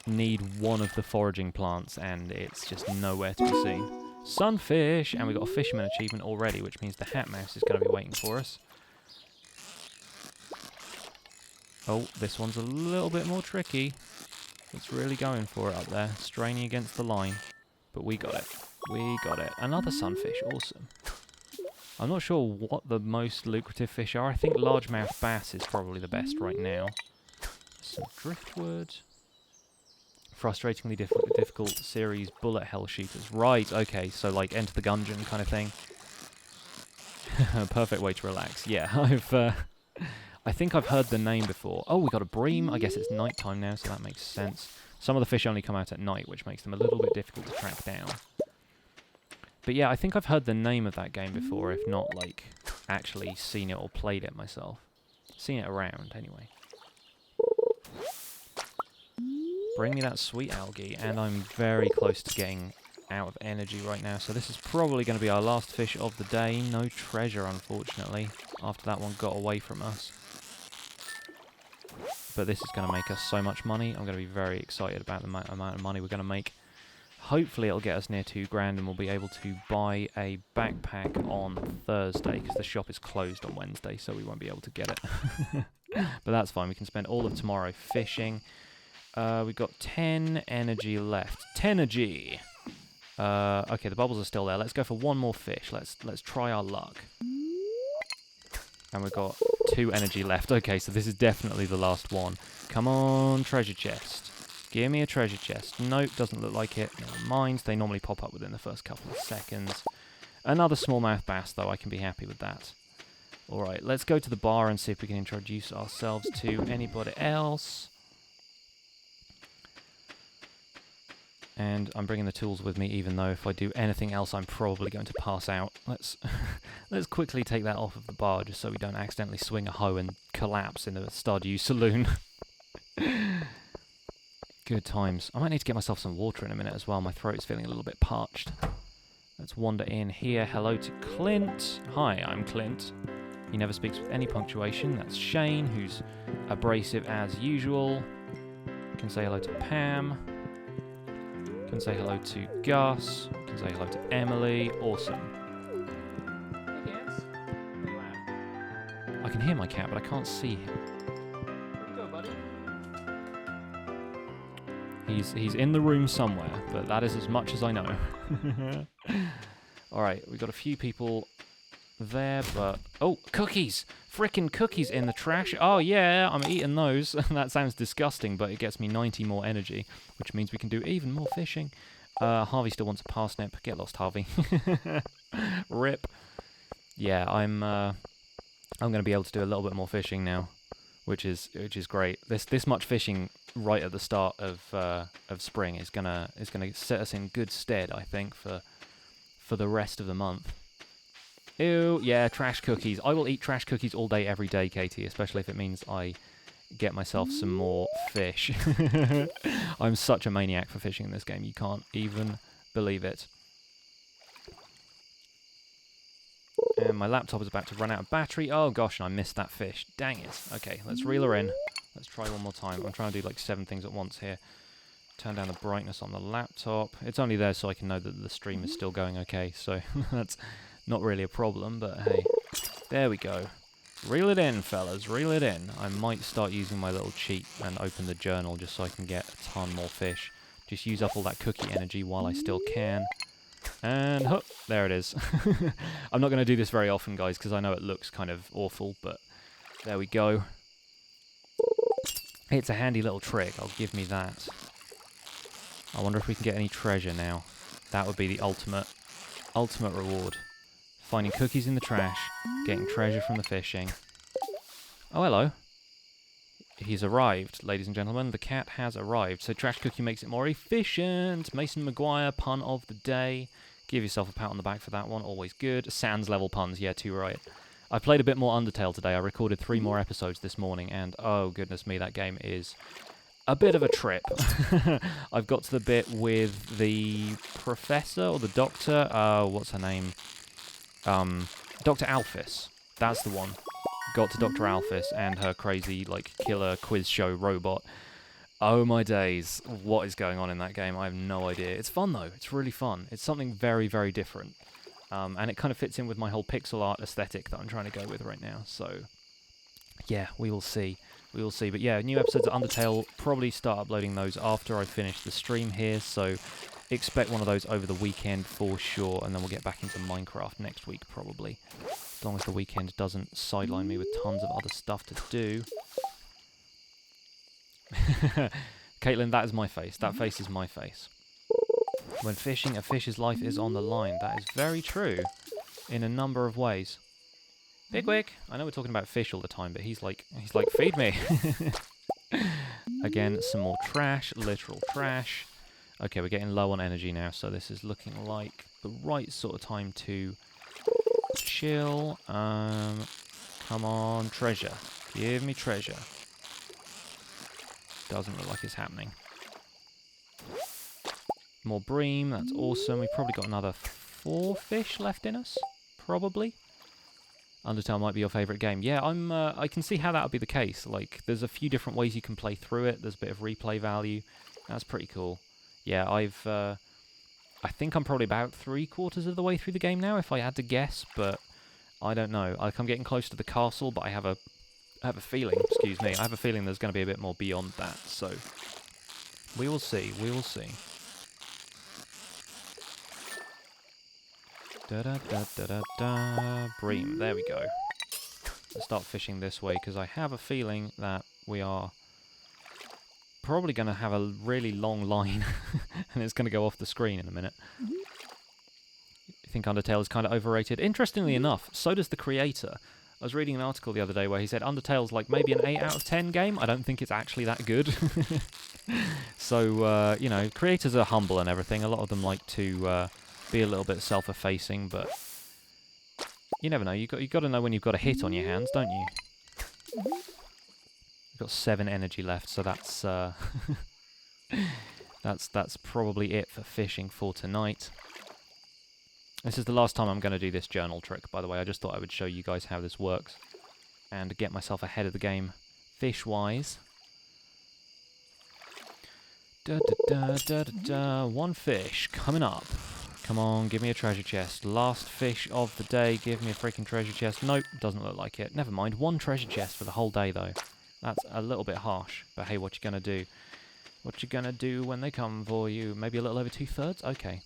need one of the foraging plants and it's just nowhere to be seen. Sunfish! And we got a fisherman achievement already, which means the hat mouse is going to be waiting for us. Oh, this one's a little bit more tricky. It's really going for it up there, straining against the line. But we got it. We got it. Another sunfish, awesome. I'm not sure what the most lucrative fish are. I think largemouth bass is probably the best right now. Some driftwood. Frustratingly difficult series bullet hell shooters. Right, okay, so like Enter the Gungeon kind of thing. Perfect way to relax. Yeah, I think I've heard the name before. Oh, we got a bream. I guess it's night time now, so that makes sense. Some of the fish only come out at night, which makes them a little bit difficult to track down. But yeah, I think I've heard the name of that game before, if not, like, actually seen it or played it myself. Seen it around, anyway. Bring me that sweet algae, and I'm very close to getting out of energy right now, so this is probably going to be our last fish of the day. No treasure, unfortunately, after that one got away from us. but this is going to make us so much money. I'm going to be very excited about the amount of money we're going to make. Hopefully it'll get us near 2 grand and we'll be able to buy a backpack on Thursday, because the shop is closed on Wednesday, so we won't be able to get it. But that's fine. We can spend all of tomorrow fishing. We've got 10 energy left. 10-energy! Okay, the bubbles are still there. Let's go for one more fish. Let's try our luck. And we've got 2 energy left. Okay, so this is definitely the last one. Come on, treasure chest. Give me a treasure chest. Nope, doesn't look like it. Never mind. They normally pop up within the first couple of seconds. Another smallmouth bass, though. I can be happy with that. Alright, let's go to the bar and see if we can introduce ourselves to anybody else. And I'm bringing the tools with me, even though if I do anything else, I'm probably going to pass out. Let's quickly take that off of the bar, just so we don't accidentally swing a hoe and collapse in the Stardew Saloon. Good times. I might need to get myself some water in a minute as well. My throat is feeling a little bit parched. Let's wander in here. Hello to Clint. Hi, I'm Clint. He never speaks with any punctuation. That's Shane, who's abrasive as usual. Can say hello to Pam. Can say hello to Gus. Can say hello to Emily. Awesome. I can hear my cat, but I can't see him. Where'd you go, buddy? He's in the room somewhere, but that is as much as I know. Alright, we've got a few people there, but... Oh, cookies! Frickin' cookies in the trash. Oh, yeah, I'm eating those. That sounds disgusting, but it gets me 90 more energy, which means we can do even more fishing. Harvey still wants a parsnip. Get lost, Harvey. Rip. Yeah, I'm going to be able to do a little bit more fishing now, which is great. This much fishing right at the start of spring is gonna set us in good stead, I think, for the rest of the month. Ew, yeah, trash cookies. I will eat trash cookies all day, every day, Katie, especially if it means I get myself some more fish. I'm such a maniac for fishing in this game. You can't even believe it. And my laptop is about to run out of battery. Oh gosh, and I missed that fish. Dang it. Okay, let's reel her in. Let's try one more time. I'm trying to do like 7 things at once here. Turn down the brightness on the laptop. It's only there so I can know that the stream is still going okay, so that's not really a problem, but hey. There we go. Reel it in, fellas. Reel it in. I might start using my little cheat and open the journal just so I can get a ton more fish. Just use up all that cookie energy while I still can. And hook, there it is. I'm not going to do this very often, guys, because I know it looks kind of awful, but there we go. It's a handy little trick, I'll give me that. I wonder if we can get any treasure now. That would be the ultimate reward. Finding cookies in the trash, getting treasure from the fishing. Oh, hello. He's arrived, ladies and gentlemen. The cat has arrived. So trash cookie makes it more efficient. Mason Maguire, pun of the day. Give yourself a pat on the back for that one. Always good. Sans level puns. Yeah, too right. I played a bit more Undertale today. I recorded 3 more episodes this morning, and oh goodness me, that game is a bit of a trip. I've got to the bit with the professor or the doctor. What's her name? Dr. Alphys. That's the one. Got to Dr. Alphys and her crazy, like, killer quiz show robot. Oh my days. What is going on in that game? I have no idea. It's fun, though. It's really fun. It's something very, very different. And it kind of fits in with my whole pixel art aesthetic that I'm trying to go with right now. So, yeah, we will see. We will see. But yeah, new episodes of Undertale, probably start uploading those after I finish the stream here. So expect one of those over the weekend for sure. And then we'll get back into Minecraft next week, probably. As long as the weekend doesn't sideline me with tons of other stuff to do. Caitlin, that is my face. That face is my face. When fishing, a fish's life is on the line. That is very true in a number of ways. Bigwig! I know we're talking about fish all the time, but he's like, feed me! Again, some more trash, literal trash. Okay, we're getting low on energy now, so this is looking like the right sort of time to chill. Come on, treasure. Give me treasure. Doesn't look like it's happening. More bream, that's awesome. We've probably got another 4 fish left in us, probably. Undertale might be your favourite game. Yeah, I can see how that would be the case. Like, there's a few different ways you can play through it. There's a bit of replay value. That's pretty cool. Yeah, I think I'm probably about 3/4 of the way through the game now, if I had to guess, but I don't know. Like, I'm getting close to the castle, but I have a feeling, excuse me, I have a feeling there's going to be a bit more beyond that, so we will see, we will see. Da-da-da-da-da-da. Bream, there we go. Let's start fishing this way, because I have a feeling that we are probably going to have a really long line, and it's going to go off the screen in a minute. I think Undertale is kind of overrated. Interestingly enough, so does the creator. I was reading an article the other day where he said Undertale's like maybe an 8 out of 10 game. I don't think it's actually that good. So, you know, creators are humble and everything. A lot of them like to be a little bit self-effacing, but you never know. You got to know when you've got a hit on your hands, don't you? We've got 7 energy left, so that's that's probably it for fishing for tonight. This is the last time I'm going to do this journal trick, by the way. I just thought I would show you guys how this works and get myself ahead of the game fish-wise. Da-da-da-da-da-da. 1 fish coming up. Come on, give me a treasure chest. Last fish of the day, give me a freaking treasure chest. Nope, doesn't look like it. Never mind, 1 treasure chest for the whole day, though. That's a little bit harsh, but hey, what you gonna do? What you gonna do when they come for you? Maybe a little over 2/3? Okay.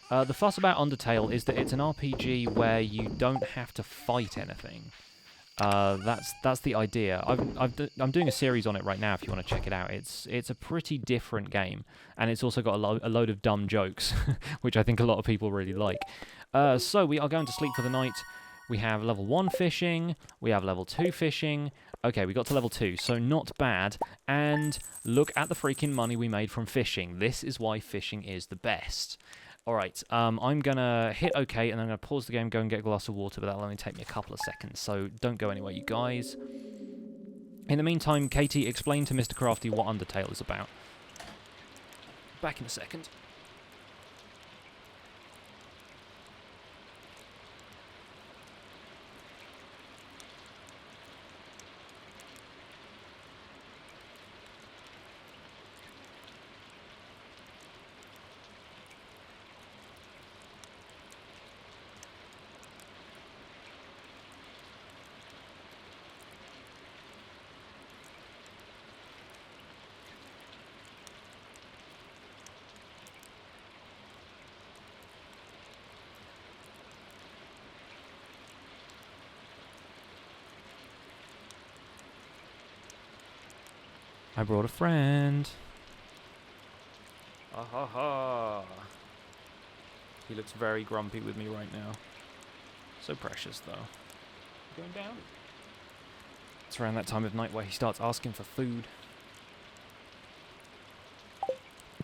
The fuss about Undertale is that it's an RPG where you don't have to fight anything. That's the idea. I'm doing a series on it right now if you want to check it out. It's a pretty different game, and it's also got a load of dumb jokes, which I think a lot of people really like. So we are going to sleep for the night. We have level 1 fishing, we have level 2 fishing. Okay, we got to level 2, so not bad. And look at the freaking money we made from fishing. This is why fishing is the best. Alright, I'm going to hit OK, and I'm going to pause the game, go and get a glass of water, but that'll only take me a couple of seconds, so don't go anywhere, you guys. In the meantime, Katie, explain to Mr. Crafty what Undertale is about. Back in a second. I brought a friend. Ah ha ha. He looks very grumpy with me right now. So precious, though. Going down? It's around that time of night where he starts asking for food.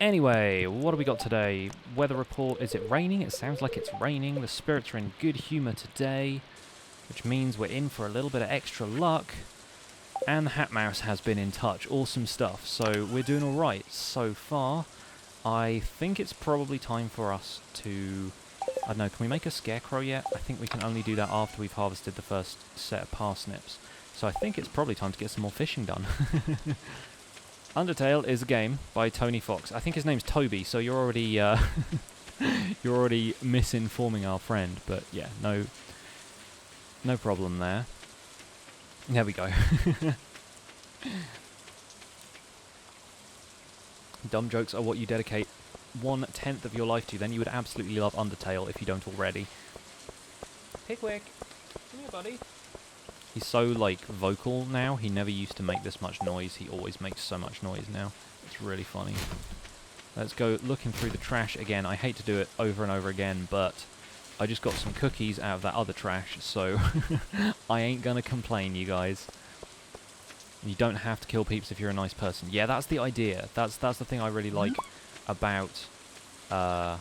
Anyway, what do we got today? Weather report. Is it raining? It sounds like it's raining. The spirits are in good humour today, which means we're in for a little bit of extra luck. And the Hat Mouse has been in touch. Awesome stuff. So we're doing alright so far. I think it's probably time for us to... I don't know, can we make a scarecrow yet? I think we can only do that after we've harvested the first set of parsnips. So I think it's probably time to get some more fishing done. Undertale is a game by Tony Fox. I think his name's Toby, so you're already you're already misinforming our friend. But yeah, no problem there. There we go. Dumb jokes are what you dedicate 1/10 of your life to. Then you would absolutely love Undertale if you don't already. Pickwick, come here, buddy. He's so, like, vocal now. He never used to make this much noise. He always makes so much noise now. It's really funny. Let's go looking through the trash again. I hate to do it over and over again, but I just got some cookies out of that other trash, so I ain't gonna complain, you guys. You don't have to kill peeps if you're a nice person. Yeah, that's the idea. That's the thing I really like about Undertale,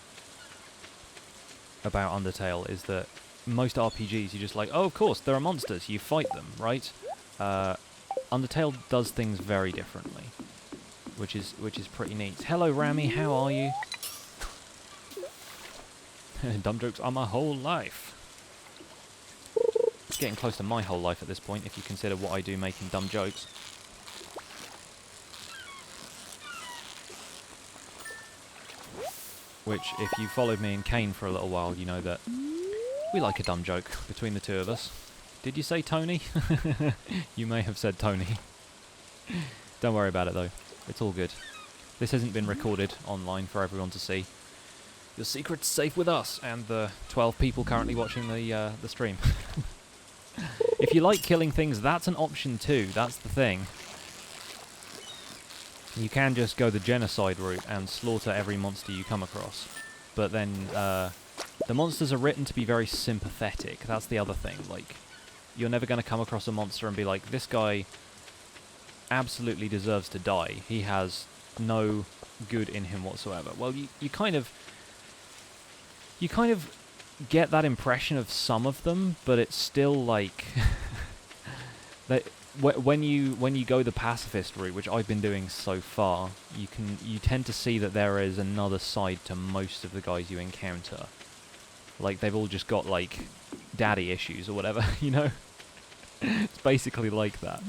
is that most RPGs, you're just like, oh, of course, there are monsters, you fight them, right? Undertale does things very differently, which is pretty neat. Hello, Rami, how are you? Dumb jokes are my whole life. getting close to my whole life at this point, if you consider what I do making dumb jokes. Which, if you followed me and Kane for a little while, you know that we like a dumb joke between the two of us. Did you say Tony? You may have said Tony. Don't worry about it though. It's all good. This hasn't been recorded online for everyone to see. Your secret's safe with us and the 12 people currently watching the stream. If you like killing things, that's an option too. That's the thing. You can just go the genocide route and slaughter every monster you come across. But then the monsters are written to be very sympathetic. That's the other thing. Like, you're never going to come across a monster and be like, this guy absolutely deserves to die. He has no good in him whatsoever. Well, you kind of get that impression of some of them, but it's still like when you go the pacifist route, which I've been doing so far, you tend to see that there is another side to most of the guys you encounter. Like, they've all just got like daddy issues or whatever, you know? It's basically like that.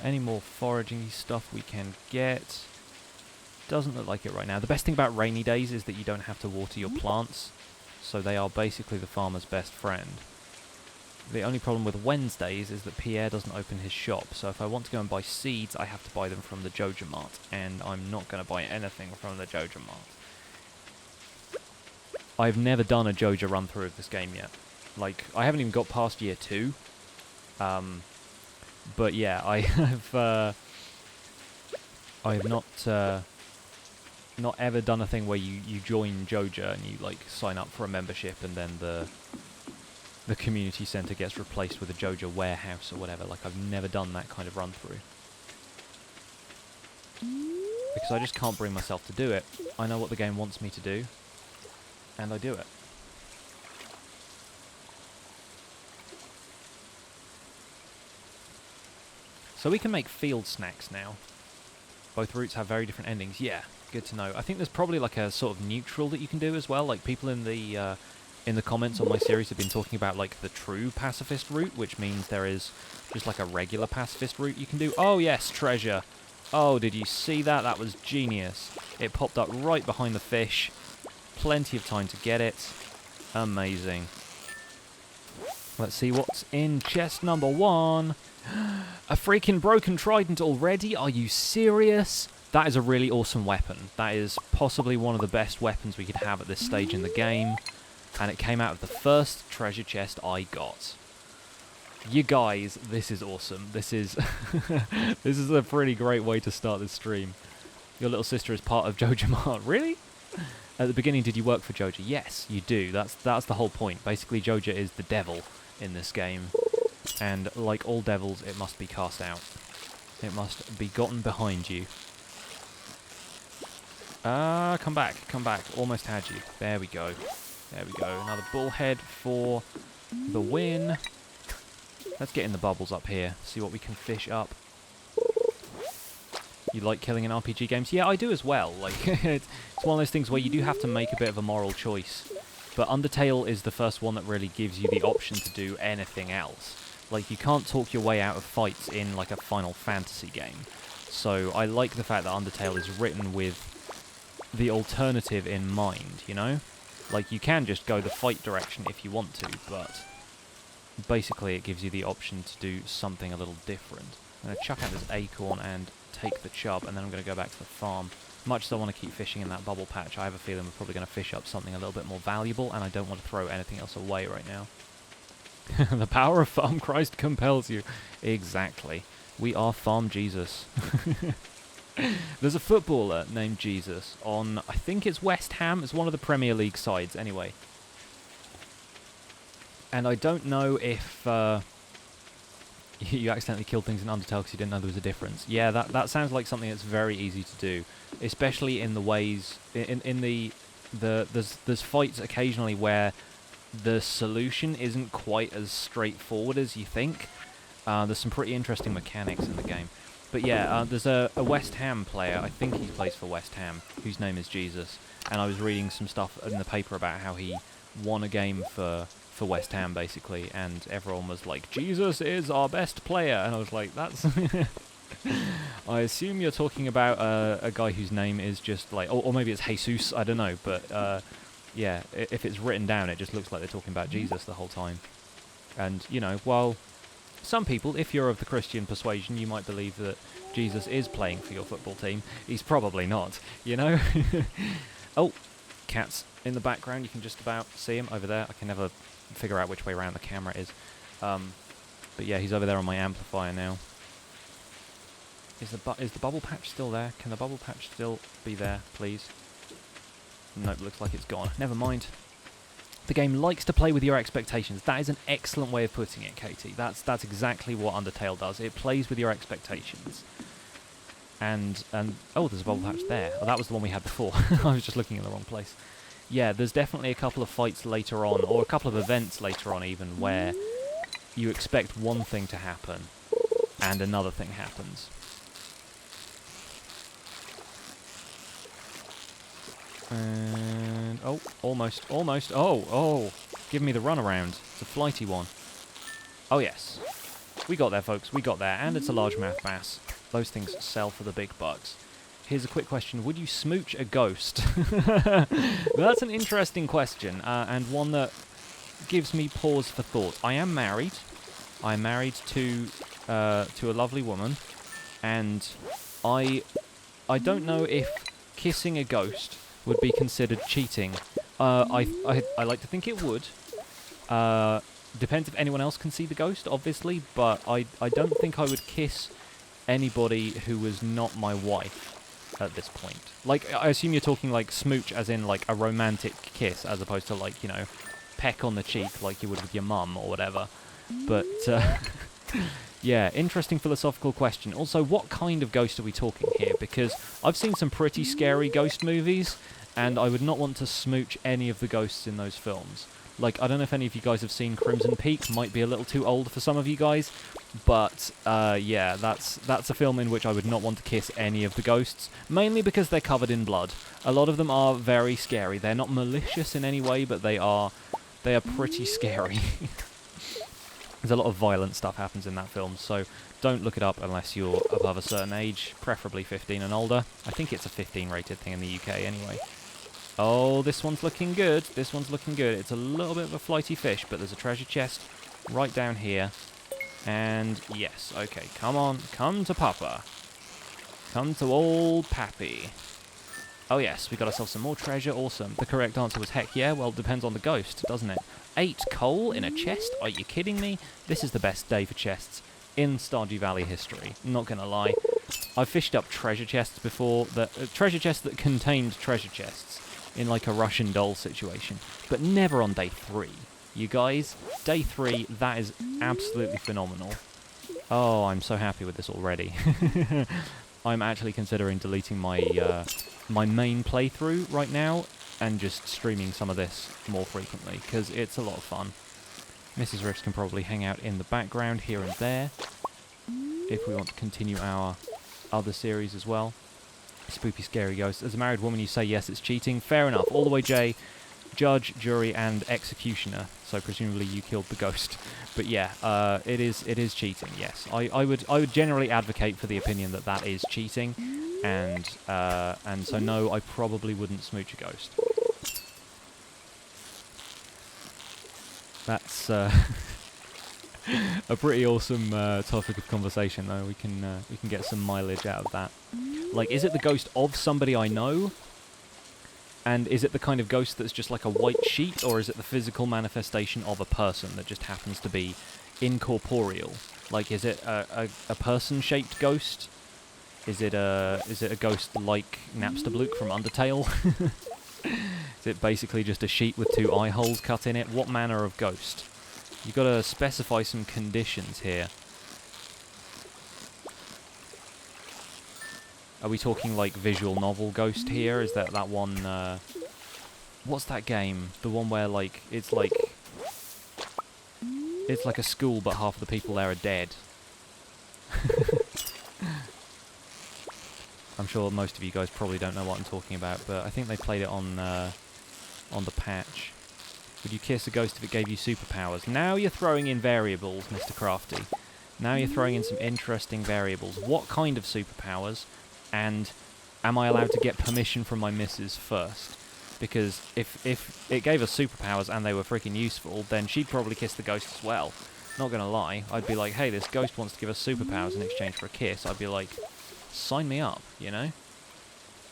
Any more foraging stuff we can get? Doesn't look like it right now. The best thing about rainy days is that you don't have to water your plants, so they are basically the farmer's best friend. The only problem with Wednesdays is that Pierre doesn't open his shop, so if I want to go and buy seeds, I have to buy them from the Joja Mart, and I'm not going to buy anything from the Joja Mart. I've never done a Joja run-through of this game yet. Like, I haven't even got past year 2. But yeah, I have not ever done a thing where you join Joja and you like sign up for a membership and then the community centre gets replaced with a Joja warehouse or whatever. Like, I've never done that kind of run through. Because I just can't bring myself to do it. I know what the game wants me to do, and I do it. So we can make field snacks now. Both routes have very different endings. Yeah, good to know. I think there's probably like a sort of neutral that you can do as well. Like, people in the comments on my series have been talking about like the true pacifist route, which means there is just like a regular pacifist route you can do. Oh yes, treasure. Oh, did you see that? That was genius. It popped up right behind the fish. Plenty of time to get it. Amazing. Let's see what's in chest number 1. A freaking broken trident already? Are you serious? That is a really awesome weapon. That is possibly one of the best weapons we could have at this stage in the game. And it came out of the first treasure chest I got. You guys, this is awesome. This is this is a pretty great way to start this stream. Your little sister is part of Joja Mart. Really? At the beginning, did you work for Joja? Yes, you do. That's the whole point. Basically, Joja is the devil in this game. And like all devils, it must be cast out. It must be gotten behind you. Come back, come back. Almost had you. There we go. There we go. Another bullhead for the win. Let's get in the bubbles up here. See what we can fish up. You like killing in RPG games? Yeah, I do as well. Like, it's one of those things where you do have to make a bit of a moral choice. But Undertale is the first one that really gives you the option to do anything else. Like, you can't talk your way out of fights in, like, a Final Fantasy game. So, I like the fact that Undertale is written with the alternative in mind, you know? Like, you can just go the fight direction if you want to, but basically it gives you the option to do something a little different. I'm going to chuck out this acorn and take the chub, and then I'm going to go back to the farm. Much as I want to keep fishing in that bubble patch, I have a feeling we're probably going to fish up something a little bit more valuable, and I don't want to throw anything else away right now. The power of Farm Christ compels you. Exactly. We are Farm Jesus. There's a footballer named Jesus on, I think it's West Ham. It's one of the Premier League sides, anyway. And I don't know if you accidentally killed things in Undertale because you didn't know there was a difference. Yeah, that sounds like something that's very easy to do, especially in the ways there's fights occasionally where the solution isn't quite as straightforward as you think. There's some pretty interesting mechanics in the game. But yeah, there's a West Ham player, I think he plays for West Ham, whose name is Jesus. And I was reading some stuff in the paper about how he won a game for West Ham, basically. And everyone was like, Jesus is our best player. And I was like, that's... I assume you're talking about a guy whose name is just like... Or maybe it's Jesus, I don't know. But yeah, if it's written down, it just looks like they're talking about Jesus the whole time. And, you know, while... Some people, if you're of the Christian persuasion, you might believe that Jesus is playing for your football team. He's probably not, you know? Oh, cats in the background. You can just about see him over there. I can never figure out which way around the camera is. But yeah, he's over there on my amplifier now. Is the bubble patch still there? Can the bubble patch still be there, please? Nope, looks like it's gone. Never mind. The game likes to play with your expectations. That is an excellent way of putting it, Katie. That's exactly what Undertale does. It plays with your expectations. And oh, there's a bubble patch there. Oh, that was the one we had before. I was just looking in the wrong place. Yeah, there's definitely a couple of fights later on, or a couple of events later on even, where you expect one thing to happen, and another thing happens. And oh, almost. Oh, give me the runaround. It's a flighty one. Oh yes, we got there, folks. We got there, and it's a largemouth bass. Those things sell for the big bucks. Here's a quick question: would you smooch a ghost? That's an interesting question, and one that gives me pause for thought. I am married. I'm married to a lovely woman, and I don't know if kissing a ghost would be considered cheating. I like to think it would. Depends if anyone else can see the ghost, obviously, but I don't think I would kiss anybody who was not my wife at this point. Like, I assume you're talking like smooch as in like a romantic kiss, as opposed to like, you know, peck on the cheek like you would with your mum or whatever. But, yeah, interesting philosophical question. Also, what kind of ghost are we talking here? Because I've seen some pretty scary ghost movies, and I would not want to smooch any of the ghosts in those films. Like, I don't know if any of you guys have seen Crimson Peak. Might be a little too old for some of you guys. But, yeah, that's a film in which I would not want to kiss any of the ghosts. Mainly because they're covered in blood. A lot of them are very scary. They're not malicious in any way, but they are pretty scary. There's a lot of violent stuff happens in that film, so don't look it up unless you're above a certain age, preferably 15 and older. I think it's a 15 rated thing in the UK anyway. Oh, this one's looking good. This one's looking good. It's a little bit of a flighty fish, but there's a treasure chest right down here. And yes, okay, come on, come to Papa. Come to old Pappy. Oh yes, we got ourselves some more treasure, awesome. The correct answer was heck yeah, well, it depends on the ghost, doesn't it? 8 coal in a chest? Are you kidding me? This is the best day for chests in Stardew Valley history, not gonna lie. I've fished up treasure chests before, treasure chests that contained treasure chests in like a Russian doll situation, but never on day 3. You guys, day 3, that is absolutely phenomenal. Oh, I'm so happy with this already. I'm actually considering deleting my my main playthrough right now and just streaming some of this more frequently, because it's a lot of fun. Mrs. Riffs can probably hang out in the background here and there if we want to continue our other series as well. Spoopy Scary Ghost. As a married woman, you say yes, it's cheating. Fair enough. All the way, Jay. Judge, jury, and executioner. So presumably you killed the ghost. But yeah, it is cheating. Yes, I would generally advocate for the opinion that that is cheating, and so no, I probably wouldn't smooch a ghost. That's a pretty awesome topic of conversation, though. We can get some mileage out of that. Like, is it the ghost of somebody I know? And is it the kind of ghost that's just like a white sheet, or is it the physical manifestation of a person that just happens to be incorporeal? Like, is it a person-shaped ghost? Is it a ghost like Napster from Undertale? Is it basically just a sheet with 2 eye holes cut in it? What manner of ghost? You've got to specify some conditions here. Are we talking like visual novel ghost here? Is that one, what's that game? The one where like, it's like a school but half the people there are dead. I'm sure most of you guys probably don't know what I'm talking about, but I think they played it on the patch. Would you kiss a ghost if it gave you superpowers? Now you're throwing in variables, Mr. Crafty. Now you're throwing in some interesting variables. What kind of superpowers? And am I allowed to get permission from my missus first? Because if it gave us superpowers and they were freaking useful, then she'd probably kiss the ghost as well. Not gonna lie. I'd be like, hey, this ghost wants to give us superpowers in exchange for a kiss. I'd be like, sign me up, you know?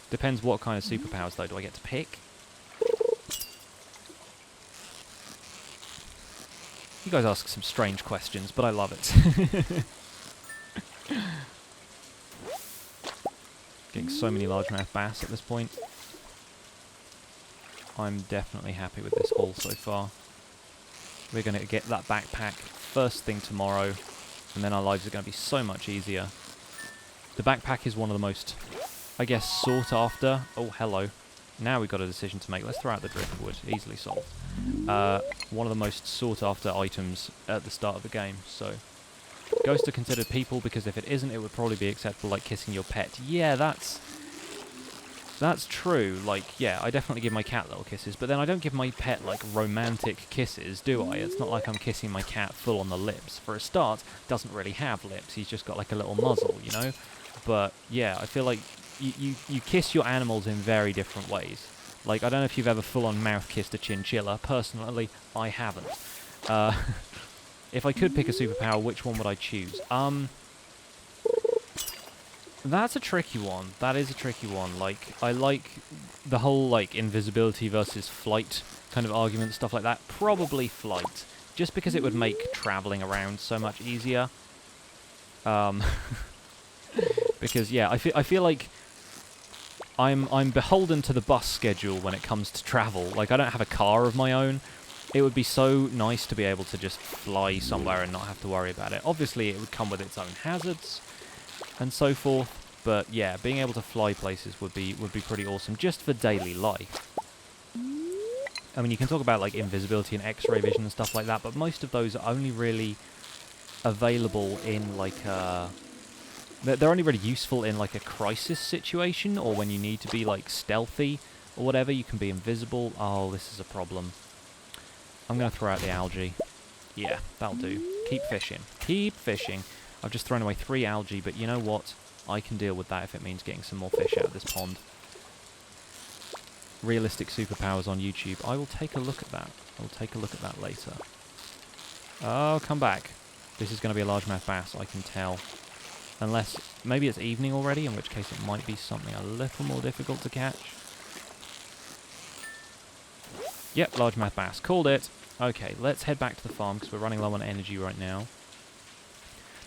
Depends what kind of superpowers, though. Do I get to pick? You guys ask some strange questions, but I love it. Getting so many largemouth bass at this point. I'm definitely happy with this haul so far. We're going to get that backpack first thing tomorrow, and then our lives are going to be so much easier. The backpack is one of the most, I guess, sought after. Oh, hello. Now we've got a decision to make. Let's throw out the driftwood. Easily solved. One of the most sought after items at the start of the game. So, ghosts are considered people because if it isn't, it would probably be acceptable, like kissing your pet. Yeah, that's true. Like, yeah, I definitely give my cat little kisses, but then I don't give my pet, like, romantic kisses, do I? It's not like I'm kissing my cat full on the lips. For a start, doesn't really have lips. He's just got, like, a little muzzle, you know? But, yeah, I feel like you kiss your animals in very different ways. Like, I don't know if you've ever full-on mouth-kissed a chinchilla. Personally, I haven't. If I could pick a superpower, which one would I choose? That's a tricky one. That is a tricky one. Like, I like the whole, like, invisibility versus flight kind of argument, stuff like that. Probably flight. Just because it would make traveling around so much easier. Because, yeah, I feel like I'm beholden to the bus schedule when it comes to travel. Like, I don't have a car of my own. It would be so nice to be able to just fly somewhere and not have to worry about it. Obviously, it would come with its own hazards and so forth, but yeah, being able to fly places would be pretty awesome just for daily life. I mean, you can talk about like invisibility and X-ray vision and stuff like that, but most of those are only really available in like a... They're only really useful in like a crisis situation, or when you need to be like stealthy or whatever. You can be invisible. Oh, this is a problem. I'm going to throw out the algae. Yeah, that'll do. Keep fishing. Keep fishing. I've just thrown away 3 algae, but you know what? I can deal with that if it means getting some more fish out of this pond. Realistic superpowers on YouTube. I will take a look at that. I will take a look at that later. Oh, come back. This is going to be a largemouth bass, I can tell. Unless, maybe it's evening already, in which case it might be something a little more difficult to catch. Yep, largemouth bass. Called it. Okay, let's head back to the farm, because we're running low on energy right now.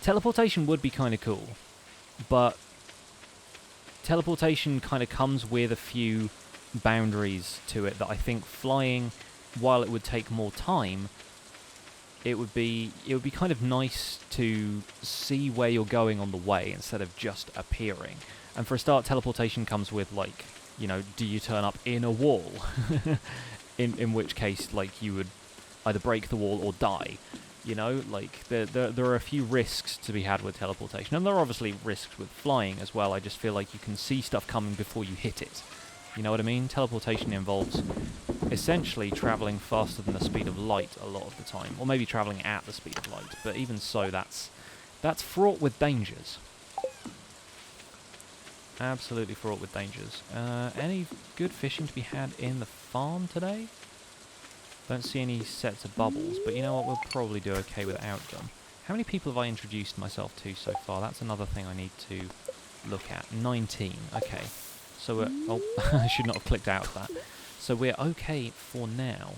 Teleportation would be kind of cool, but teleportation kind of comes with a few boundaries to it that I think flying, while it would take more time, it would be kind of nice to see where you're going on the way instead of just appearing. And for a start, teleportation comes with, like, you know, do you turn up in a wall? in which case, like, you would either break the wall or die. You know, like, there are a few risks to be had with teleportation. And there are obviously risks with flying as well. I just feel like you can see stuff coming before you hit it. You know what I mean? Teleportation involves essentially travelling faster than the speed of light a lot of the time. Or maybe travelling at the speed of light. But even so, that's fraught with dangers. Absolutely fraught with dangers. Any good fishing to be had in the farm today? Don't see any sets of bubbles, but you know what, we'll probably do okay without them. How many people have I introduced myself to so far? That's another thing I need to look at. 19, okay. So we're... Oh, I should not have clicked out of that. So we're okay for now.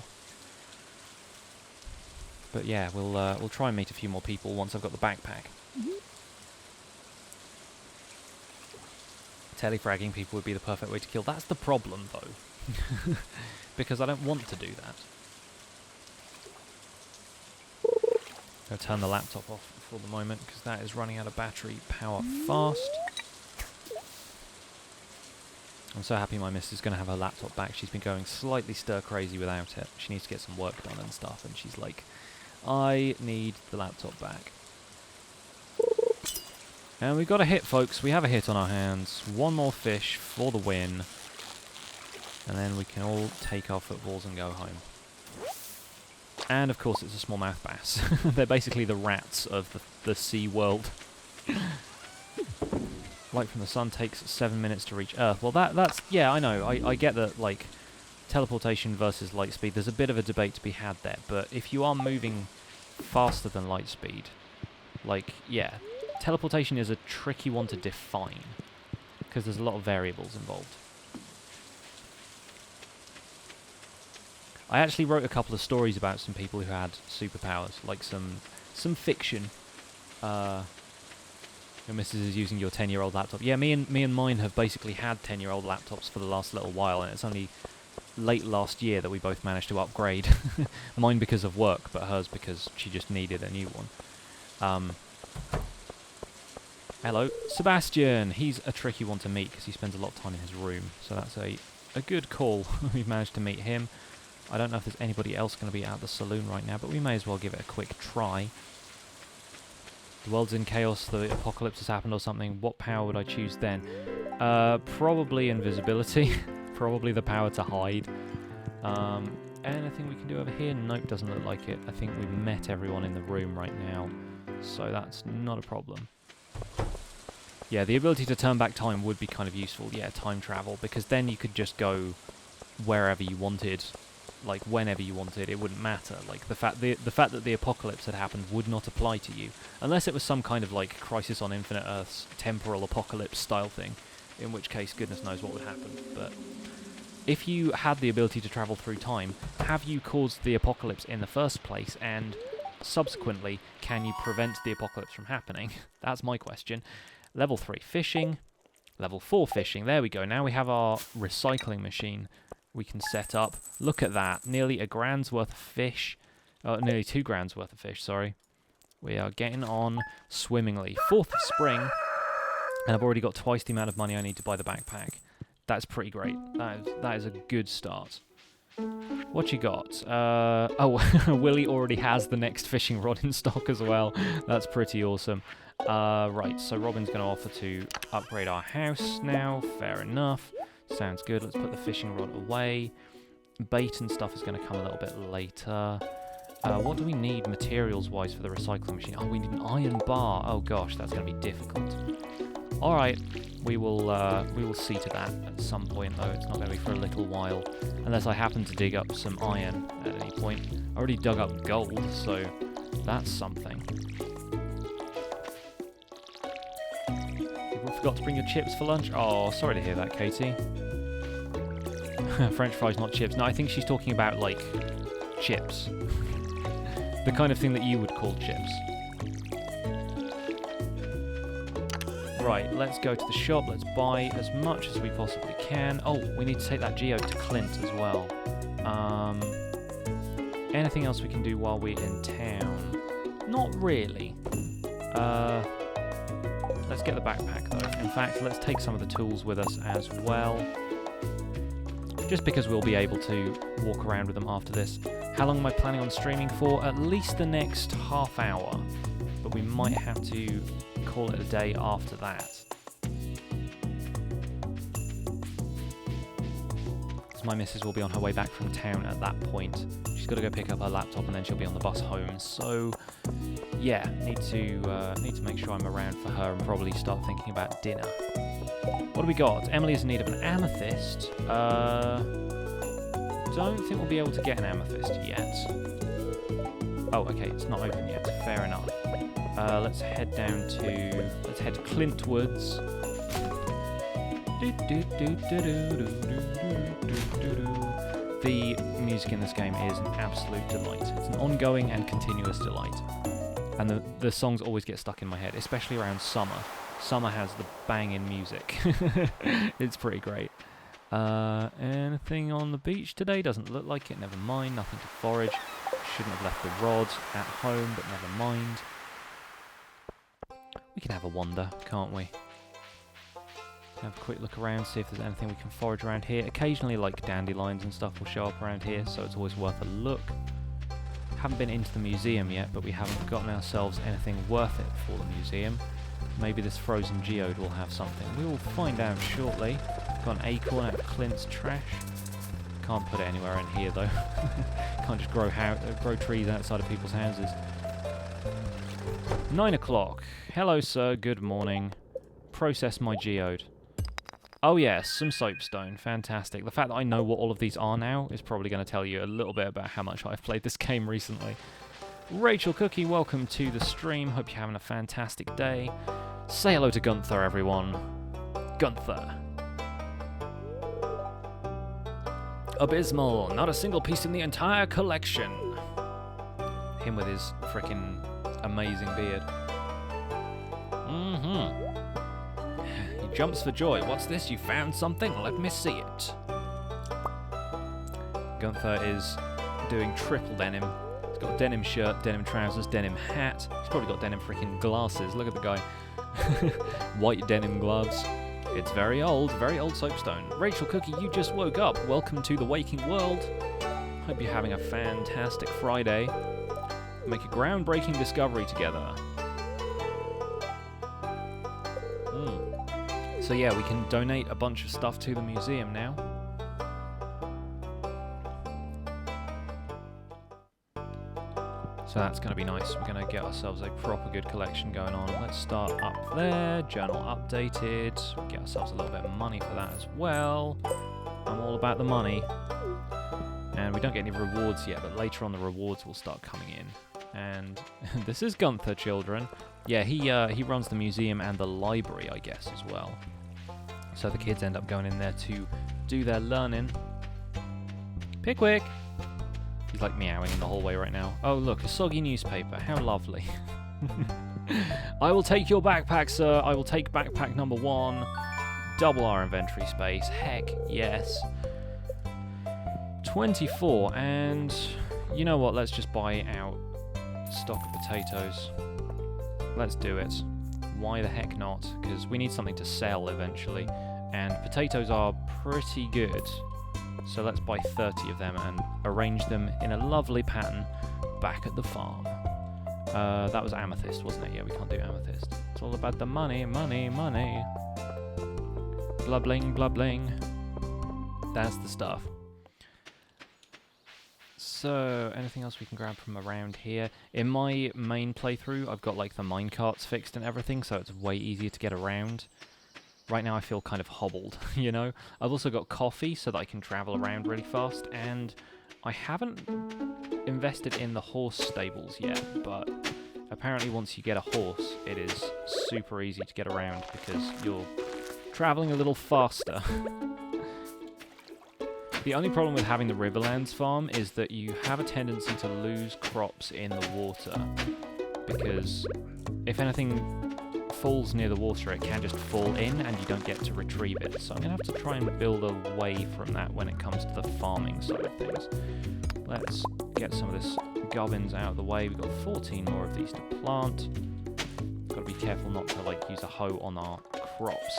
But yeah, we'll try and meet a few more people once I've got the backpack. Telefragging people would be the perfect way to kill. That's the problem, though. Because I don't want to do that. I'll turn the laptop off for the moment, because that is running out of battery power fast. I'm so happy my miss is going to have her laptop back. She's been going slightly stir-crazy without it. She needs to get some work done and stuff, and she's like, I need the laptop back. And we got a hit, folks. We have a hit on our hands. One more fish for the win. And then we can all take our footballs and go home. And, of course, it's a smallmouth bass. They're basically the rats of the sea world. Light from the sun takes 7 minutes to reach Earth. Well, that's... Yeah, I know. I get that, like, teleportation versus light speed. There's a bit of a debate to be had there. But if you are moving faster than light speed, like, yeah, teleportation is a tricky one to define. Because there's a lot of variables involved. I actually wrote a couple of stories about some people who had superpowers, like some fiction. Your missus is using your 10-year-old laptop. Yeah, me and mine have basically had 10-year-old laptops for the last little while, and it's only late last year that we both managed to upgrade. Mine because of work, but hers because she just needed a new one. Hello, Sebastian. He's a tricky one to meet because he spends a lot of time in his room, so that's a good call. We've managed to meet him. I don't know if there's anybody else going to be at the saloon right now, but we may as well give it a quick try. The world's in chaos, the apocalypse has happened or something. What power would I choose then? Probably invisibility. Probably the power to hide. Anything we can do over here? Nope, doesn't look like it. I think we've met everyone in the room right now, so that's not a problem. Yeah, the ability to turn back time would be kind of useful. Yeah, time travel, because then you could just go wherever you wanted. Like, whenever you wanted, it wouldn't matter. Like, the fact that the apocalypse had happened would not apply to you. Unless it was some kind of, like, Crisis on Infinite Earths temporal apocalypse style thing. In which case, goodness knows what would happen. But if you had the ability to travel through time, have you caused the apocalypse in the first place? And subsequently, can you prevent the apocalypse from happening? That's my question. Level 3, fishing. Level 4, fishing. There we go. Now we have our recycling machine we can set up. Look at that. Nearly a grand's worth of fish. Nearly 2 grand's worth of fish, sorry. We are getting on swimmingly. 4th of spring. And I've already got twice the amount of money I need to buy the backpack. That's pretty great. That is a good start. What you got? Oh, Willie already has the next fishing rod in stock as well. That's pretty awesome. Right, so Robin's going to offer to upgrade our house now. Fair enough. Sounds good. Let's put the fishing rod away. Bait and stuff is going to come a little bit later. What do we need materials-wise for the recycling machine? Oh, we need an iron bar. Oh gosh, that's going to be difficult. All right, we will see to that at some point though. It's not going to be for a little while, unless I happen to dig up some iron at any point. I already dug up gold, so that's something. You forgot to bring your chips for lunch? Oh, sorry to hear that, Katie. French fries, not chips. No, I think she's talking about, like, chips. The kind of thing that you would call chips. Right, let's go to the shop. Let's buy as much as we possibly can. Oh, we need to take that geode to Clint as well. Anything else we can do while we're in town? Not really. Let's get the backpack, though. In fact, let's take some of the tools with us as well. Just because we'll be able to walk around with them after this. How long am I planning on streaming for? At least the next half hour. But we might have to call it a day after that. Because my missus will be on her way back from town at that point. She's got to go pick up her laptop and then she'll be on the bus home. So, yeah, need to make sure I'm around for her and probably start thinking about dinner. What do we got? Emily is in need of an amethyst. Don't think we'll be able to get an amethyst yet. Oh, okay, it's not open yet. Fair enough. Let's head down to... Let's head to Clintwoods. The music in this game is an absolute delight. It's an ongoing and continuous delight. And the songs always get stuck in my head, especially around summer. Summer has the banging music. It's pretty great. Anything on the beach today? Doesn't look like it. Never mind. Nothing to forage. Shouldn't have left the rod at home, but never mind. We can have a wander, can't we? Have a quick look around, see if there's anything we can forage around here. Occasionally, like, dandelions and stuff will show up around here, so it's always worth a look. Haven't been into the museum yet, but we haven't gotten ourselves anything worth it for the museum. Maybe this frozen geode will have something. We will find out shortly. Got an acorn out of Clint's trash. Can't put it anywhere in here though. Can't just grow trees outside of people's houses. 9 o'clock. Hello sir, good morning. Process my geode. Oh yes, some soapstone. Fantastic. The fact that I know what all of these are now is probably going to tell you a little bit about how much I've played this game recently. Rachel Cookie, welcome to the stream. Hope you're having a fantastic day. Say hello to Gunther, everyone. Gunther. Abysmal. Not a single piece in the entire collection. Him with his frickin' amazing beard. He jumps for joy. What's this? You found something? Let me see it. Gunther is doing triple denim. He's got a denim shirt, denim trousers, denim hat. He's probably got denim freaking glasses. Look at the guy. White denim gloves. It's very old soapstone. Rachel Cookie, you just woke up. Welcome to the waking world. Hope you're having a fantastic Friday. Make a groundbreaking discovery together. So yeah, we can donate a bunch of stuff to the museum now. So that's going to be nice. We're going to get ourselves a proper good collection going on. Let's start up there. Journal updated. We'll get ourselves a little bit of money for that as well. I'm all about the money. And we don't get any rewards yet, but later on the rewards will start coming in. And this is Gunther, children. Yeah, he runs the museum and the library, I guess, as well. So the kids end up going in there to do their learning. Pickwick! He's like meowing in the hallway right now. Oh look, a soggy newspaper. How lovely. I will take your backpack, sir. I will take backpack number 1. Double our inventory space. Heck, yes. 24, and you know what? Let's just buy out stock of potatoes. Let's do it. Why the heck not? Because we need something to sell eventually, and potatoes are pretty good. So let's buy 30 of them and arrange them in a lovely pattern back at the farm. That was amethyst, wasn't it? Yeah, we can't do amethyst. It's all about the money, money, money. Blubbling, blubbling. That's the stuff. So, anything else we can grab from around here? In my main playthrough, I've got like the minecarts fixed and everything, so it's way easier to get around. Right now I feel kind of hobbled, you know? I've also got coffee so that I can travel around really fast, and I haven't invested in the horse stables yet, but apparently once you get a horse, it is super easy to get around because you're traveling a little faster. The only problem with having the Riverlands farm is that you have a tendency to lose crops in the water, because if anything falls near the water, it can just fall in and you don't get to retrieve it. So I'm going to have to try and build away from that when it comes to the farming side of things. Let's get some of this gubbins out of the way. We've got 14 more of these to plant. Got to be careful not to like use a hoe on our crops.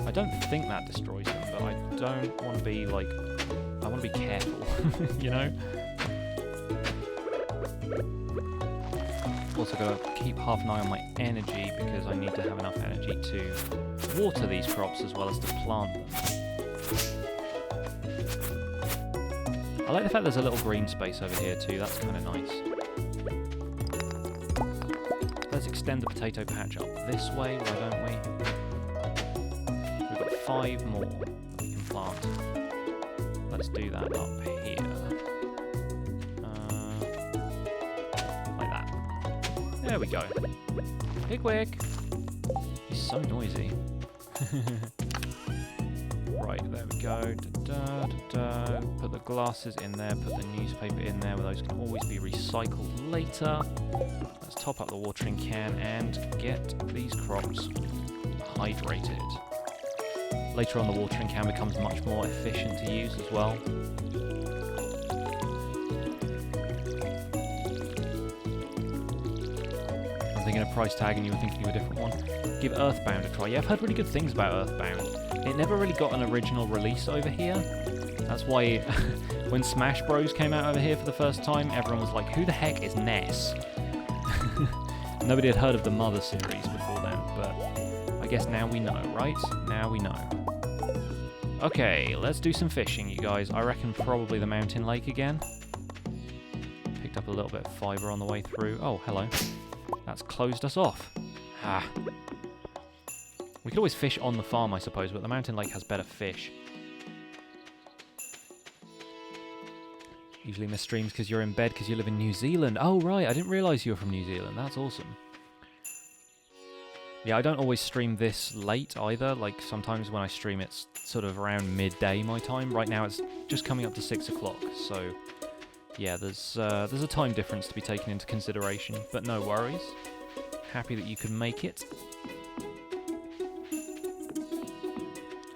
I don't think that destroys them, but I don't want to be like... I want to be careful, you know? Also got to keep half an eye on my energy because I need to have enough energy to water these crops as well as to plant them. I like the fact there's a little green space over here too, that's kind of nice. Let's extend the potato patch up this way, why don't we? 5 more that we can plant. Let's do that up here. Like that. There we go. Pickwick! He's so noisy. Right, there we go. Put the glasses in there, put the newspaper in there, where those can always be recycled later. Let's top up the watering can and get these crops hydrated. Later on, the watering can becomes much more efficient to use as well. I'm thinking of price tag and you were thinking of a different one. Give Earthbound a try. Yeah, I've heard really good things about Earthbound. It never really got an original release over here. That's why when Smash Bros came out over here for the first time, everyone was like, who the heck is Ness? Nobody had heard of the Mother series before then. but I guess now we know, right? Now we know. Okay, let's do some fishing, you guys. I reckon probably the mountain lake again. Picked up a little bit of fibre on the way through. Oh, hello. That's closed us off. Ah. We could always fish on the farm, I suppose, but the mountain lake has better fish. Usually miss streams because you're in bed because you live in New Zealand. Oh, right. I didn't realise you were from New Zealand. That's awesome. Yeah, I don't always stream this late either. Like, sometimes when I stream, it's sort of around midday my time. Right now, it's just coming up to 6 o'clock. So, yeah, there's a time difference to be taken into consideration. But no worries. Happy that you can make it.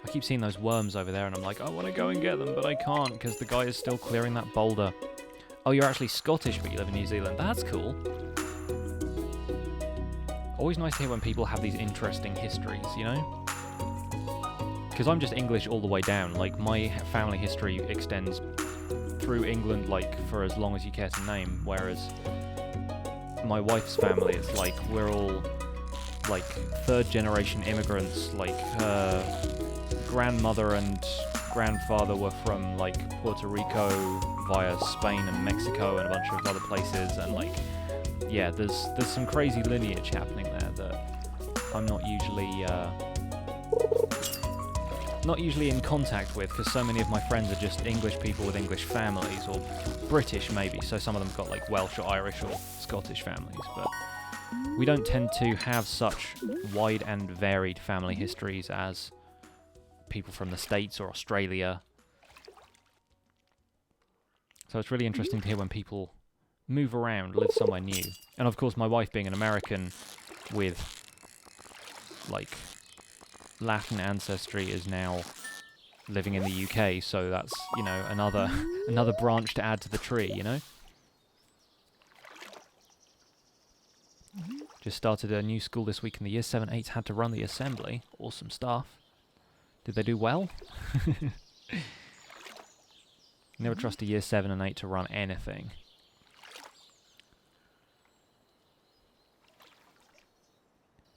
I keep seeing those worms over there, and I'm like, I want to go and get them, but I can't, because the guy is still clearing that boulder. Oh, you're actually Scottish, but you live in New Zealand. That's cool. Always nice to hear when people have these interesting histories, you know? Because I'm just English all the way down. Like, my family history extends through England, like, for as long as you care to name, whereas my wife's family, it's like, we're all, like, third-generation immigrants, like, grandmother and grandfather were from, like, Puerto Rico via Spain and Mexico and a bunch of other places, and, like, yeah, there's some crazy lineage happening there that I'm not usually in contact with, because so many of my friends are just English people with English families, or British maybe, so some of them have got, like, Welsh or Irish or Scottish families, but we don't tend to have such wide and varied family histories as people from the States or Australia. So it's really interesting to hear when people move around, live somewhere new. And of course, my wife being an American with, like, Latin ancestry is now living in the UK, so that's, you know, another branch to add to the tree, you know? Just started a new school this week, and the Year 7-8s had to run the assembly. Awesome stuff. Did they do well? Never trust a Year 7 and 8 to run anything.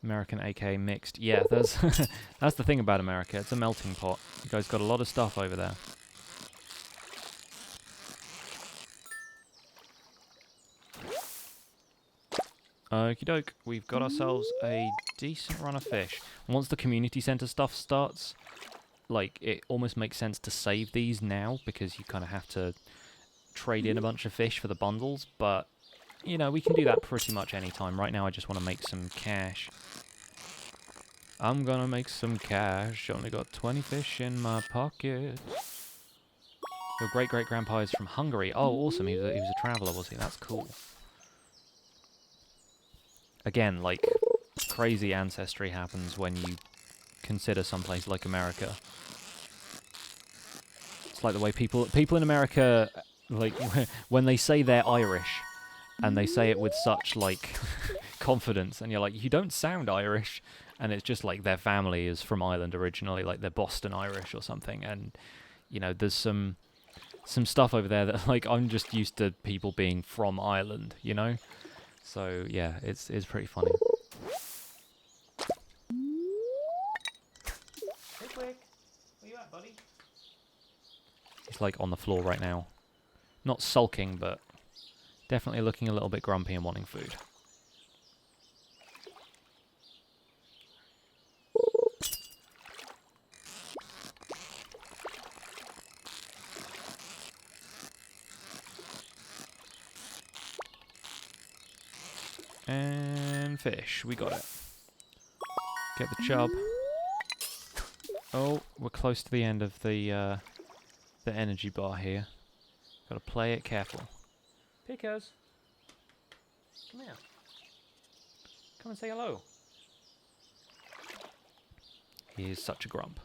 American aka mixed. Yeah, that's that's the thing about America. It's a melting pot. You guys got a lot of stuff over there. Okie doke, we've got ourselves a decent run of fish. Once the community centre stuff starts, like, it almost makes sense to save these now, because you kind of have to trade in a bunch of fish for the bundles, but, you know, we can do that pretty much any time. Right now I just want to make some cash. I'm gonna make some cash. Only got 20 fish in my pocket. Your great-great-grandpa is from Hungary. Oh, awesome, he was a traveller, was he? That's cool. Again, like, crazy ancestry happens when you consider someplace like America. It's like the way people in America, like, when they say they're Irish, and they say it with such, like, confidence, and you're like, you don't sound Irish, and it's just like their family is from Ireland originally, like they're Boston Irish or something, and, you know, there's some stuff over there that, like, I'm just used to people being from Ireland, you know? So, yeah, it's pretty funny. Hey, Quick. Where you at, buddy? He's, like, on the floor right now. Not sulking, but definitely looking a little bit grumpy and wanting food. And fish, we got it. Get the chub. Oh, we're close to the end of the energy bar here. Gotta play it careful. Pickers, come here. Come and say hello. He is such a grump.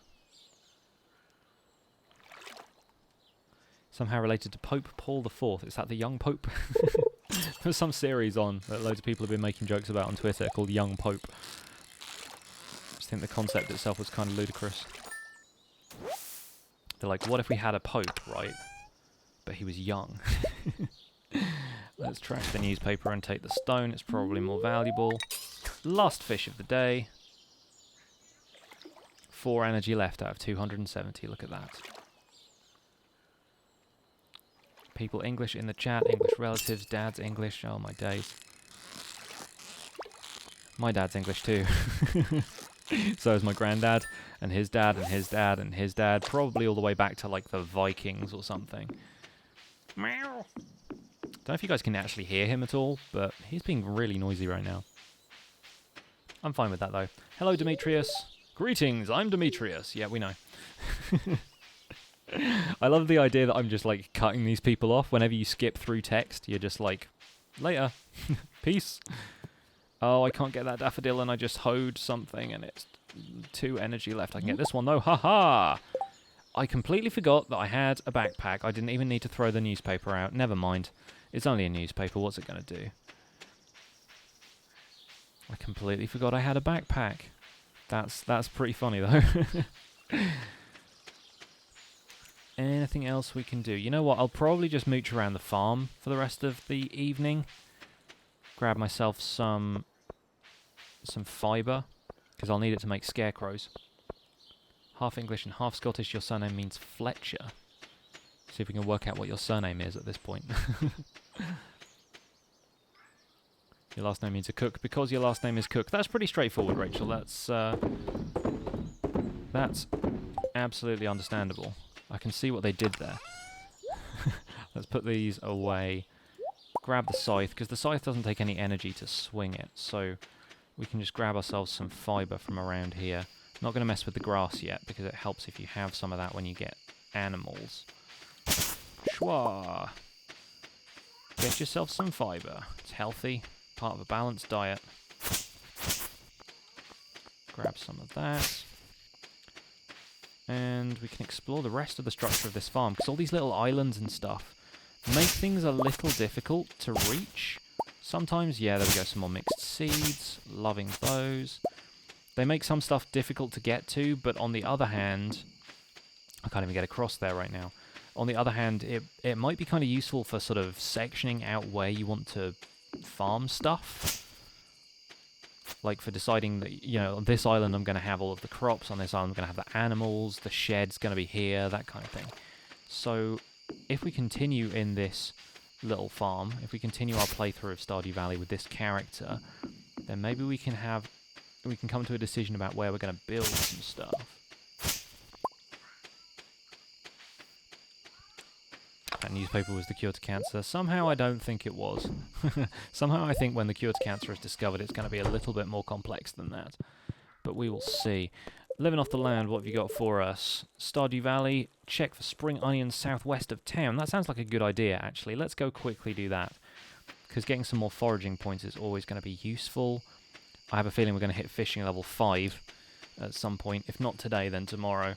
Somehow related to Pope Paul IV. Is that the young Pope? There's some series on that loads of people have been making jokes about on Twitter called Young Pope. I just think the concept itself was kind of ludicrous. They're like, what if we had a Pope, right? But he was young. Let's trash the newspaper and take the stone. It's probably more valuable. Last fish of the day. 4 energy left out of 270. Look at that. People English in the chat. English relatives. Dad's English. Oh, my days. My dad's English too. So is my granddad, and his dad, and his dad, and his dad. Probably all the way back to, like, the Vikings or something. Meow. Don't know if you guys can actually hear him at all, but he's being really noisy right now. I'm fine with that, though. Hello, Demetrius. Greetings, I'm Demetrius. Yeah, we know. I love the idea that I'm just, like, cutting these people off. Whenever you skip through text, you're just like, later. Peace. Oh, I can't get that daffodil, and I just hoed something, and it's 2 energy left. I can get this one, though. Ha-ha! I completely forgot that I had a backpack. I didn't even need to throw the newspaper out. Never mind. It's only a newspaper. What's it going to do? I completely forgot I had a backpack. That's pretty funny, though. Anything else we can do? You know what? I'll probably just mooch around the farm for the rest of the evening. Grab myself some fibre, because I'll need it to make scarecrows. Half English and half Scottish. Your surname means Fletcher. See if we can work out what your surname is at this point. Your last name means a cook because your last name is Cook. That's pretty straightforward, Rachel. That's absolutely understandable. I can see what they did there. Let's put these away. Grab the scythe, because the scythe doesn't take any energy to swing it, so we can just grab ourselves some fibre from around here. Not going to mess with the grass yet, because it helps if you have some of that when you get animals. Schwa! Get yourself some fibre. It's healthy, part of a balanced diet. Grab some of that. And we can explore the rest of the structure of this farm, because all these little islands and stuff make things a little difficult to reach. Sometimes, yeah, there we go, some more mixed seeds. Loving those. They make some stuff difficult to get to, but on the other hand, I can't even get across there right now. On the other hand, it might be kind of useful for sort of sectioning out where you want to farm stuff. Like for deciding that, you know, on this island I'm going to have all of the crops, on this island I'm going to have the animals, the shed's going to be here, that kind of thing. So if we continue in this little farm, if we continue our playthrough of Stardew Valley with this character, then maybe we can come to a decision about where we're going to build some stuff. That newspaper was the cure to cancer. Somehow I don't think it was. Somehow I think when the cure to cancer is discovered, it's going to be a little bit more complex than that. But we will see. Living off the land, what have you got for us? Stardew Valley, check for spring onions southwest of town. That sounds like a good idea, actually. Let's go quickly do that. Because getting some more foraging points is always going to be useful. I have a feeling we're going to hit fishing level 5 at some point. If not today, then tomorrow.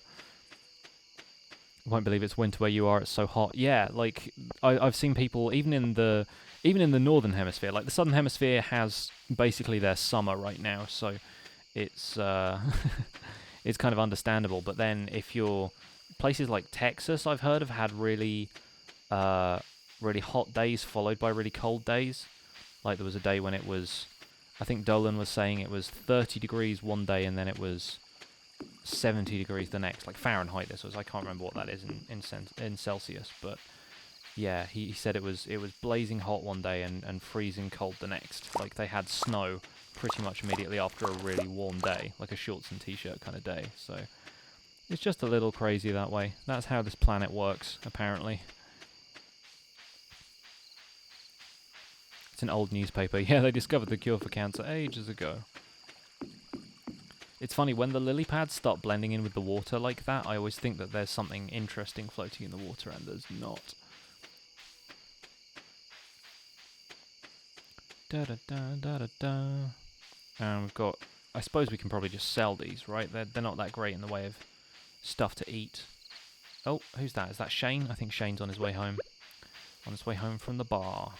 I won't believe it's winter where you are, it's so hot. Yeah, like, I've seen people, even in the northern hemisphere, like the southern hemisphere has basically their summer right now, so it's it's kind of understandable. But then if you're places like Texas, I've heard, have had really really hot days followed by really cold days. Like there was a day when it was, I think Dolan was saying it was 30 degrees one day and then it was 70 degrees the next, like Fahrenheit this was. I can't remember what that is in Celsius, but yeah, he said it was blazing hot one day and freezing cold the next. Like they had snow pretty much immediately after a really warm day, like a shorts and t-shirt kind of day. So it's just a little crazy that way. That's how this planet works, apparently. It's an old newspaper. Yeah, they discovered the cure for cancer ages ago. It's funny, when the lily pads start blending in with the water like that, I always think that there's something interesting floating in the water, and there's not. Da-da-da-da-da-da. And we've got... I suppose we can probably just sell these, right? They're not that great in the way of stuff to eat. Oh, who's that? Is that Shane? I think Shane's on his way home. On his way home from the bar.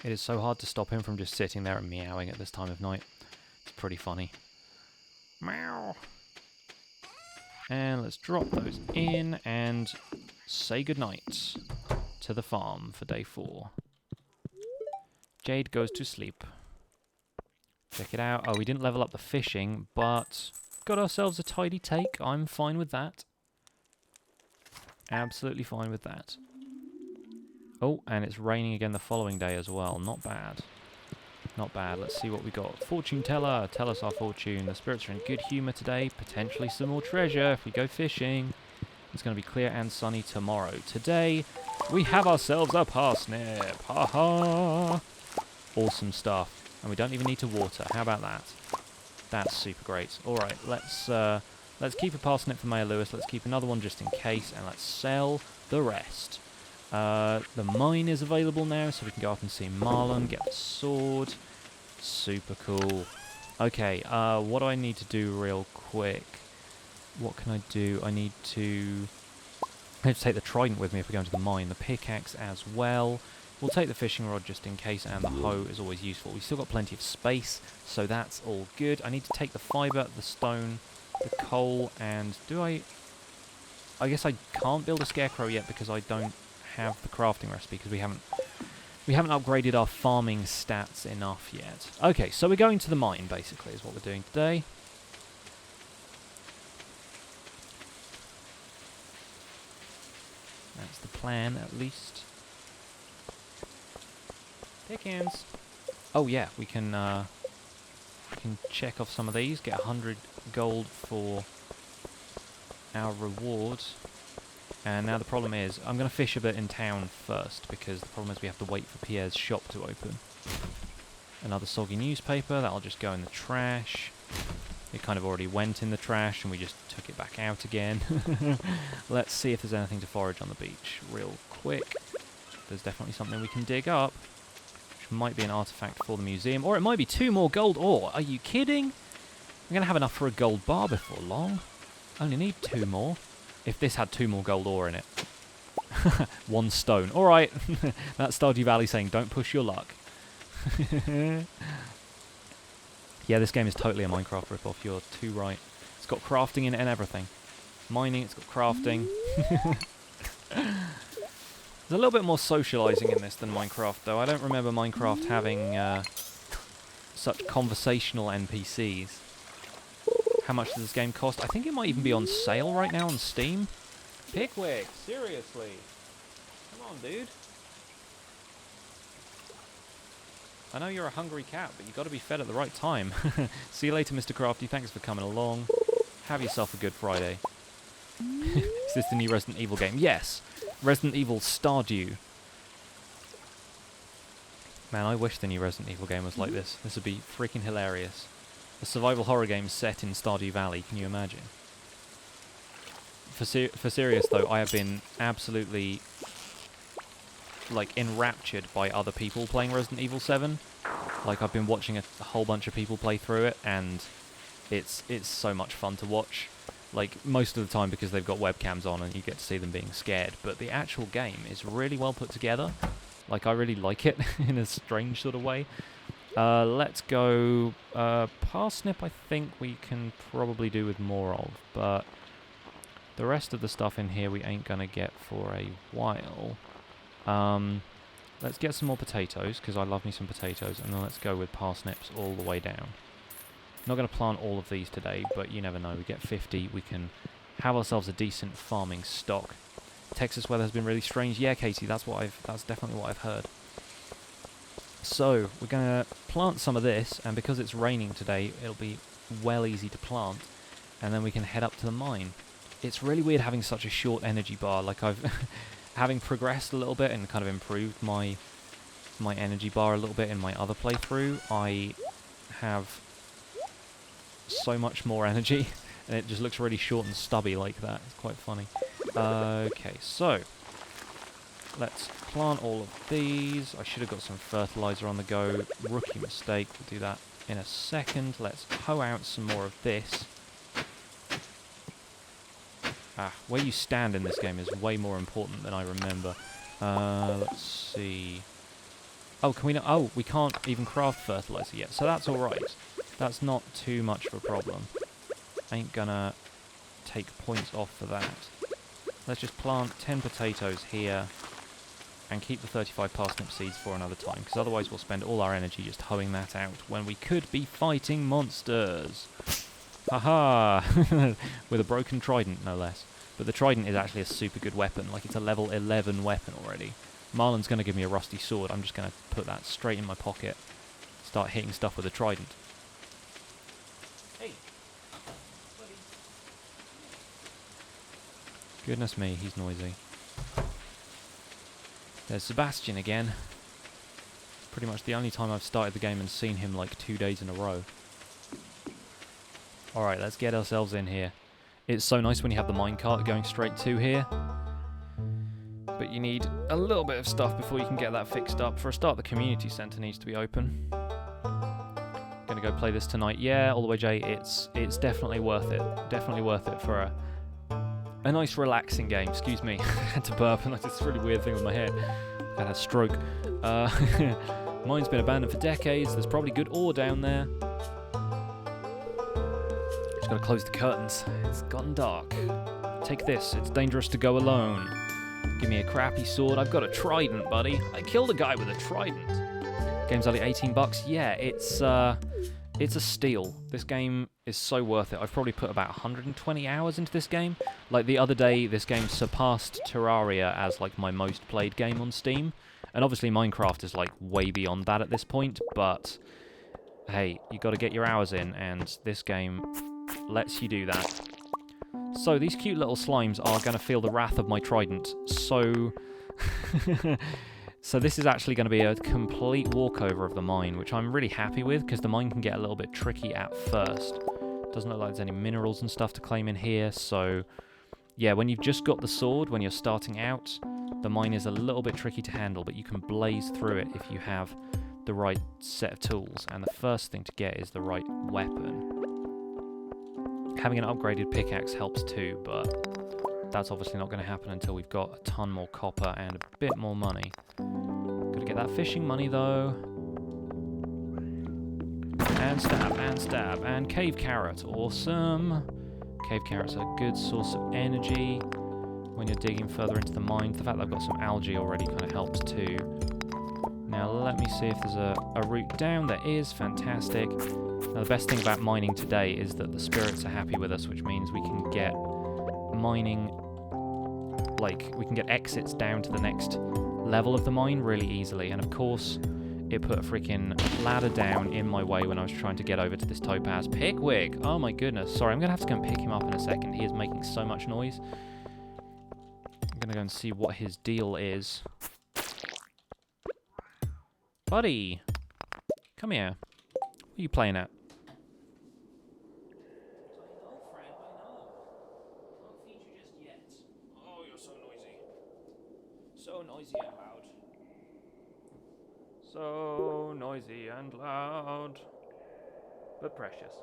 It is so hard to stop him from just sitting there and meowing at this time of night. It's pretty funny. Meow. And let's drop those in and say goodnight to the farm for day 4. Jade goes to sleep. Check it out. Oh, we didn't level up the fishing, but got ourselves a tidy take. I'm fine with that. Absolutely fine with that. Oh, and it's raining again the following day as well. Not bad. Not bad. Let's see what we got. Fortune teller. Tell us our fortune. The spirits are in good humour today. Potentially some more treasure if we go fishing. It's going to be clear and sunny tomorrow. Today, we have ourselves a parsnip. Ha ha. Awesome stuff. And we don't even need to water. How about that? That's super great. Alright, let's keep a parsnip for Mayor Lewis. Let's keep another one just in case. And let's sell the rest. The mine is available now, so we can go up and see Marlon, get the sword. Super cool. Okay, what do I need to do real quick? What can I do? I need to take the trident with me if we go into the mine. The pickaxe as well. We'll take the fishing rod just in case, and the hoe is always useful. We've still got plenty of space, so that's all good. I need to take the fibre, the stone, the coal, and I guess I can't build a scarecrow yet because I don't have the crafting recipe because we haven't upgraded our farming stats enough yet. Okay, so we're going to the mine, basically, is what we're doing today. That's the plan, at least. Pickens. Oh yeah, we can check off some of these, get 100 gold for our rewards. And now the problem is, I'm going to fish a bit in town first, because the problem is we have to wait for Pierre's shop to open. Another soggy newspaper, that'll just go in the trash. It kind of already went in the trash, and we just took it back out again. Let's see if there's anything to forage on the beach real quick. There's definitely something we can dig up, which might be an artifact for the museum, or it might be 2 more gold ore. Are you kidding? I'm going to have enough for a gold bar before long. Only need 2 more. If this had 2 more gold ore in it. 1 stone. Alright. That's Stardew Valley saying, don't push your luck. Yeah, this game is totally a Minecraft ripoff. You're too right. It's got crafting in it and everything. Mining, it's got crafting. There's a little bit more socializing in this than Minecraft, though. I don't remember Minecraft having such conversational NPCs. How much does this game cost? I think it might even be on sale right now on Steam. Pickwick, seriously. Come on, dude. I know you're a hungry cat, but you've got to be fed at the right time. See you later, Mr. Crafty. Thanks for coming along. Have yourself a good Friday. Is this the new Resident Evil game? Yes. Resident Evil Stardew. Man, I wish the new Resident Evil game was like this. This would be freaking hilarious. A survival horror game set in Stardew Valley, can you imagine? For serious though, I have been absolutely like enraptured by other people playing Resident Evil 7. Like I've been watching a whole bunch of people play through it, and it's so much fun to watch. Like most of the time because they've got webcams on and you get to see them being scared, but the actual game is really well put together. Like I really like it in a strange sort of way. Let's go, parsnip I think we can probably do with more of, but the rest of the stuff in here we ain't gonna get for a while. Let's get some more potatoes, because I love me some potatoes, and then let's go with parsnips all the way down. Not gonna plant all of these today, but you never know, we get 50, we can have ourselves a decent farming stock. Texas weather has been really strange. Yeah, Katie, that's definitely what I've heard. So, we're going to plant some of this, and because it's raining today, it'll be well easy to plant, and then we can head up to the mine. It's really weird having such a short energy bar. Like I've, having progressed a little bit and kind of improved my energy bar a little bit in my other playthrough, I have so much more energy, and it just looks really short and stubby like that. It's quite funny. Okay, so let's plant all of these. I should have got some fertilizer on the go. Rookie mistake. We'll do that in a second. Let's hoe out some more of this. Where you stand in this game is way more important than I remember. Let's see. Oh, can we not? Oh, we can't even craft fertilizer yet, so that's alright. That's not too much of a problem. Ain't gonna take points off for that. Let's just plant 10 potatoes here, and keep the 35 parsnip seeds for another time, because otherwise we'll spend all our energy just hoeing that out when we could be fighting monsters. Haha! With a broken trident, no less. But the trident is actually a super good weapon, like it's a level 11 weapon already. Marlon's going to give me a rusty sword, I'm just going to put that straight in my pocket. Start hitting stuff with a trident. Hey! Buddy. Goodness me, he's noisy. There's Sebastian again. Pretty much the only time I've started the game and seen him like 2 days in a row. Alright, let's get ourselves in here. It's so nice when you have the minecart going straight to here. But you need a little bit of stuff before you can get that fixed up. For a start, the community centre needs to be open. Gonna go play this tonight. Yeah, all the way Jay, it's definitely worth it. Definitely worth it for a nice relaxing game. Excuse me, I had to burp and that's this really weird thing with my head. I had a stroke. Mine's been abandoned for decades. There's probably good ore down there. Just gotta close the curtains. It's gotten dark. Take this. It's dangerous to go alone. Give me a crappy sword. I've got a trident, buddy. I killed a guy with a trident. Game's only $18. Yeah, it's a steal. This game is so worth it. I've probably put about 120 hours into this game. Like the other day, this game surpassed Terraria as like my most played game on Steam. And obviously Minecraft is like way beyond that at this point, but hey, you got to get your hours in, and this game lets you do that. So these cute little slimes are going to feel the wrath of my trident. So this is actually going to be a complete walkover of the mine, which I'm really happy with, because the mine can get a little bit tricky at first. Doesn't look like there's any minerals and stuff to claim in here, so yeah, when you've just got the sword, when you're starting out, the mine is a little bit tricky to handle, but you can blaze through it if you have the right set of tools, and the first thing to get is the right weapon. Having an upgraded pickaxe helps too, but that's obviously not going to happen until we've got a ton more copper and a bit more money. Gotta get that fishing money though. And stab, and cave carrot, awesome. Cave carrots are a good source of energy when you're digging further into the mine. The fact that I've got some algae already kind of helps too. Now let me see if there's a route down. There is, fantastic. Now the best thing about mining today is that the spirits are happy with us, which means we can get mining, like, we can get exits down to the next level of the mine really easily. And of course, it put a freaking ladder down in my way when I was trying to get over to this topaz. Pigwig! Oh my goodness. Sorry, I'm going to have to go and pick him up in a second. He is making so much noise. I'm going to go and see what his deal is. Buddy! Come here. What are you playing at? Oh, you're so noisy. So noisy and loud. So noisy and loud. But precious.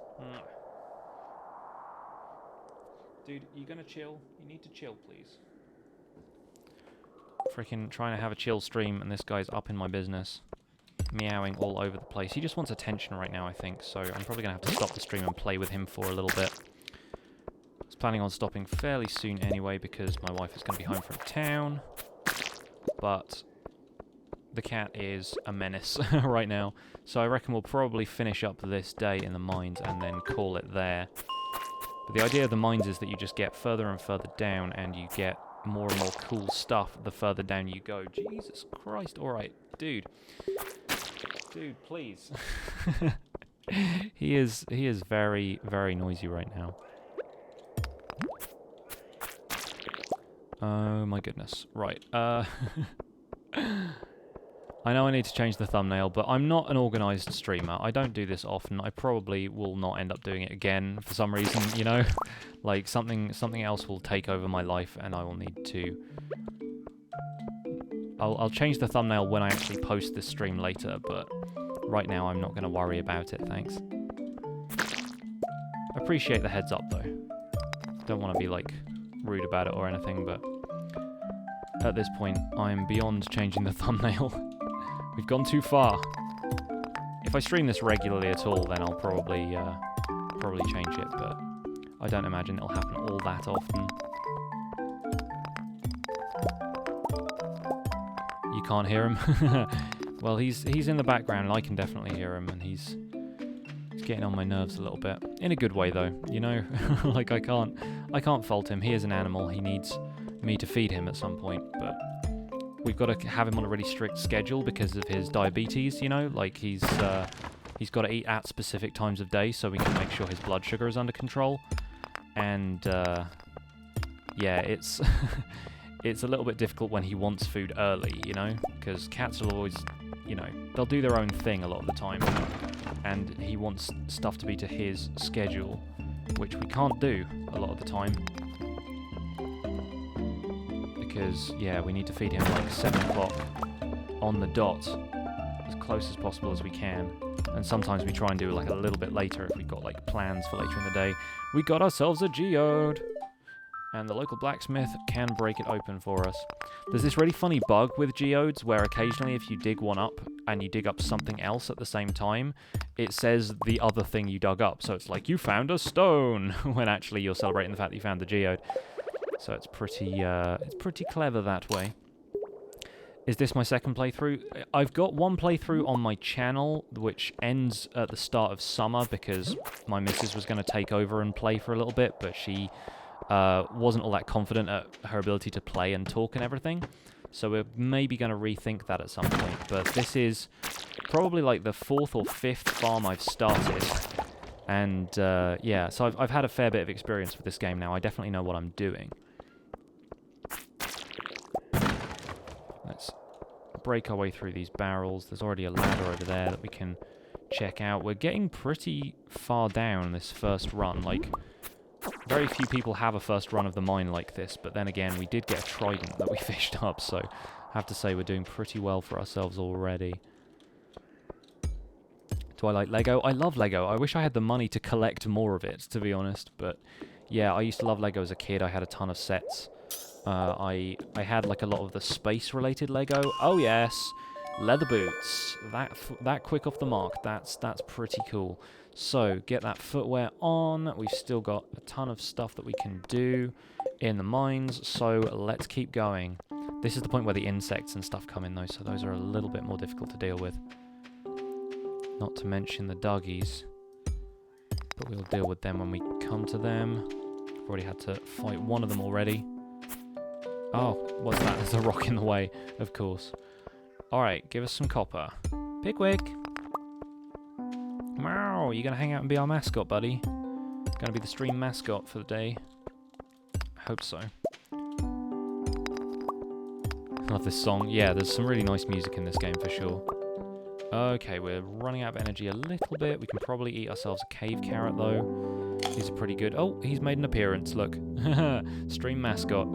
Dude, you gonna chill? You need to chill, please. Freaking trying to have a chill stream and this guy's up in my business. Meowing all over the place. He just wants attention right now, I think, so I'm probably going to have to stop the stream and play with him for a little bit. I was planning on stopping fairly soon anyway, because my wife is going to be home from town. But the cat is a menace right now, so I reckon we'll probably finish up this day in the mines and then call it there. But the idea of the mines is that you just get further and further down, and you get more and more cool stuff the further down you go. Jesus Christ, alright, dude. Dude, please. He is very, very noisy right now. Oh my goodness. Right. I know I need to change the thumbnail, but I'm not an organised streamer. I don't do this often. I probably will not end up doing it again for some reason, you know? Like, something else will take over my life, and I will need to... I'll change the thumbnail when I actually post this stream later, but right now I'm not going to worry about it, thanks. Appreciate the heads up, though. Don't want to be, like, rude about it or anything, but at this point, I'm beyond changing the thumbnail. We've gone too far. If I stream this regularly at all, then I'll probably change it, but I don't imagine it'll happen all that often. You can't hear him. Well, he's in the background, and I can definitely hear him, and he's getting on my nerves a little bit. In a good way, though, you know? Like, I can't fault him. He is an animal. He needs me to feed him at some point, but we've got to have him on a really strict schedule because of his diabetes, you know? Like, he's got to eat at specific times of day so we can make sure his blood sugar is under control. And, yeah, it's it's a little bit difficult when he wants food early, you know? Because cats will always, you know, they'll do their own thing a lot of the time. And he wants stuff to be to his schedule, which we can't do a lot of the time. Because, yeah, we need to feed him like 7 o'clock on the dot, as close as possible as we can. And sometimes we try and do like a little bit later if we've got like plans for later in the day. We got ourselves a geode! And the local blacksmith can break it open for us. There's this really funny bug with geodes where occasionally if you dig one up and you dig up something else at the same time, it says the other thing you dug up. So it's like, you found a stone, when actually you're celebrating the fact that you found the geode. So it's pretty clever that way. Is this my second playthrough? I've got one playthrough on my channel, which ends at the start of summer because my missus was going to take over and play for a little bit, but she wasn't all that confident at her ability to play and talk and everything. So we're maybe going to rethink that at some point. But this is probably like the 4th or 5th farm I've started. And yeah, so I've had a fair bit of experience with this game now. I definitely know what I'm doing. Let's break our way through these barrels. There's already a ladder over there that we can check out. We're getting pretty far down this first run. Like, very few people have a first run of the mine like this, but then again, we did get a trident that we fished up, so I have to say we're doing pretty well for ourselves already. Do I like Lego? I love Lego. I wish I had the money to collect more of it, to be honest, but yeah, I used to love Lego as a kid. I had a ton of sets. I had like a lot of the space-related Lego. Oh yes, leather boots. That quick off the mark. That's pretty cool. So get that footwear on. We've still got a ton of stuff that we can do in the mines. So let's keep going. This is the point where the insects and stuff come in though, so those are a little bit more difficult to deal with. Not to mention the doggies, but we'll deal with them when we come to them. I've already had to fight one of them already. Oh, what's that? There's a rock in the way, of course. Alright, give us some copper. Pickwick! Meow! You gonna hang out and be our mascot, buddy? Gonna be the stream mascot for the day? Hope so. Love this song. Yeah, there's some really nice music in this game for sure. Okay, we're running out of energy a little bit. We can probably eat ourselves a cave carrot, though. These are pretty good. Oh, he's made an appearance, look. Stream mascot.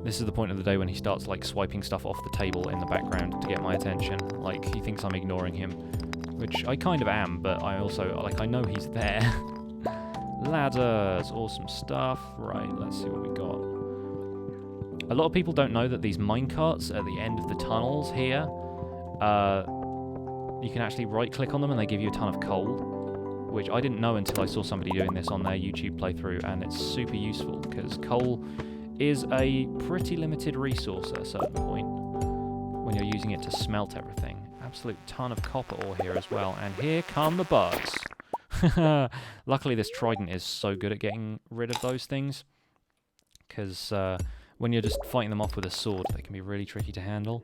This is the point of the day when he starts, like, swiping stuff off the table in the background to get my attention. Like, he thinks I'm ignoring him. Which I kind of am, but I also, like, I know he's there. Ladders, awesome stuff. Right, let's see what we got. A lot of people don't know that these minecarts at the end of the tunnels here, you can actually right-click on them and they give you a ton of coal, which I didn't know until I saw somebody doing this on their YouTube playthrough, and it's super useful, because coal is a pretty limited resource at a certain point when you're using it to smelt everything. Absolute ton of copper ore here as well, and here come the bugs. Luckily this trident is so good at getting rid of those things, because when you're just fighting them off with a sword, they can be really tricky to handle.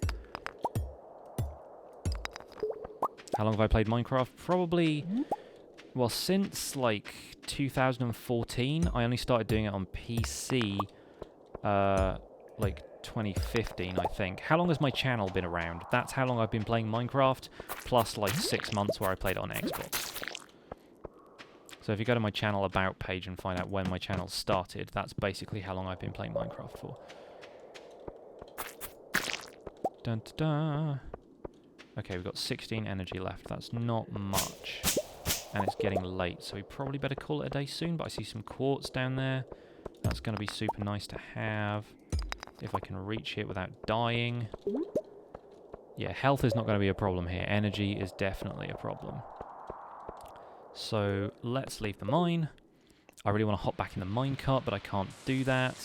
How long have I played Minecraft? Probably, well, since like 2014. I only started doing it on PC like 2015, I think. How long has my channel been around? That's how long I've been playing Minecraft, plus like 6 months where I played it on Xbox. So if you go to my channel about page and find out when my channel started, that's basically how long I've been playing Minecraft for. Dun -da -da. Okay, we've got 16 energy left. That's not much. And it's getting late, so we probably better call it a day soon, but I see some quartz down there. That's going to be super nice to have. If I can reach it without dying. Yeah, health is not going to be a problem here. Energy is definitely a problem. So, let's leave the mine. I really want to hop back in the minecart, but I can't do that.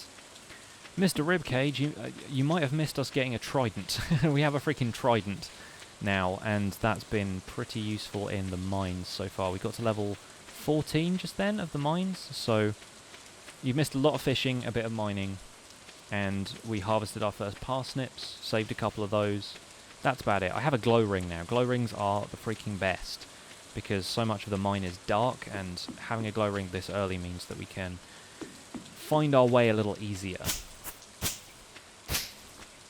Mr. Ribcage, you might have missed us getting a trident. We have a freaking trident now, and that's been pretty useful in the mines so far. We got to level 14 just then of the mines, so you've missed a lot of fishing, a bit of mining, and we harvested our first parsnips, saved a couple of those. That's about it. I have a glow ring now. Glow rings are the freaking best, because so much of the mine is dark, and having a glow ring this early means that we can find our way a little easier.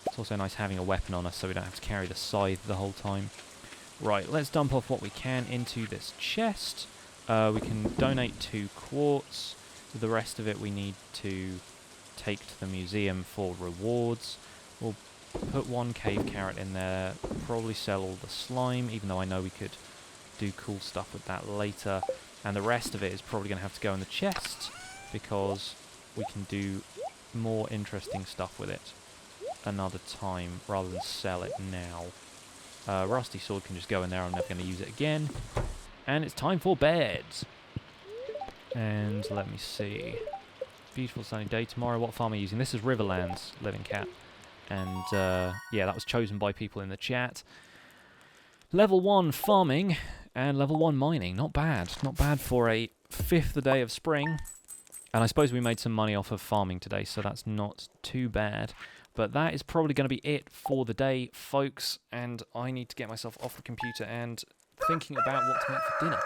It's also nice having a weapon on us so we don't have to carry the scythe the whole time. Right, let's dump off what we can into this chest. We can donate 2 quartz. The rest of it we need to take to the museum for rewards. We'll put 1 cave carrot in there, probably sell all the slime, even though I know we could do cool stuff with that later. And the rest of it is probably going to have to go in the chest, because we can do more interesting stuff with it another time rather than sell it now. Rusty sword can just go in there. I'm never going to use it again. And it's time for bed. And let me see. Beautiful sunny day tomorrow. What farm are you using? This is Riverlands, living cat. And yeah, that was chosen by people in the chat. Level 1 farming and level 1 mining. Not bad. Not bad for a 5th day of spring. And I suppose we made some money off of farming today, so that's not too bad. But that is probably going to be it for the day, folks. And I need to get myself off the computer and thinking about what to make for dinner.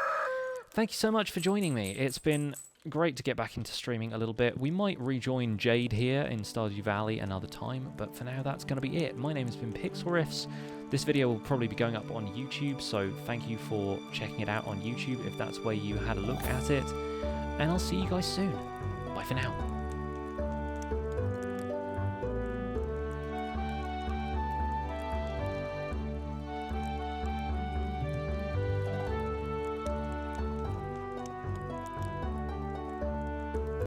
Thank you so much for joining me. It's been great to get back into streaming a little bit. We might rejoin Jade here in Stardew Valley another time, but for now that's going to be it. My name has been Pixlriffs. This video will probably be going up on YouTube, so thank you for checking it out on YouTube if that's where you had a look at it. And I'll see you guys soon. Bye for now.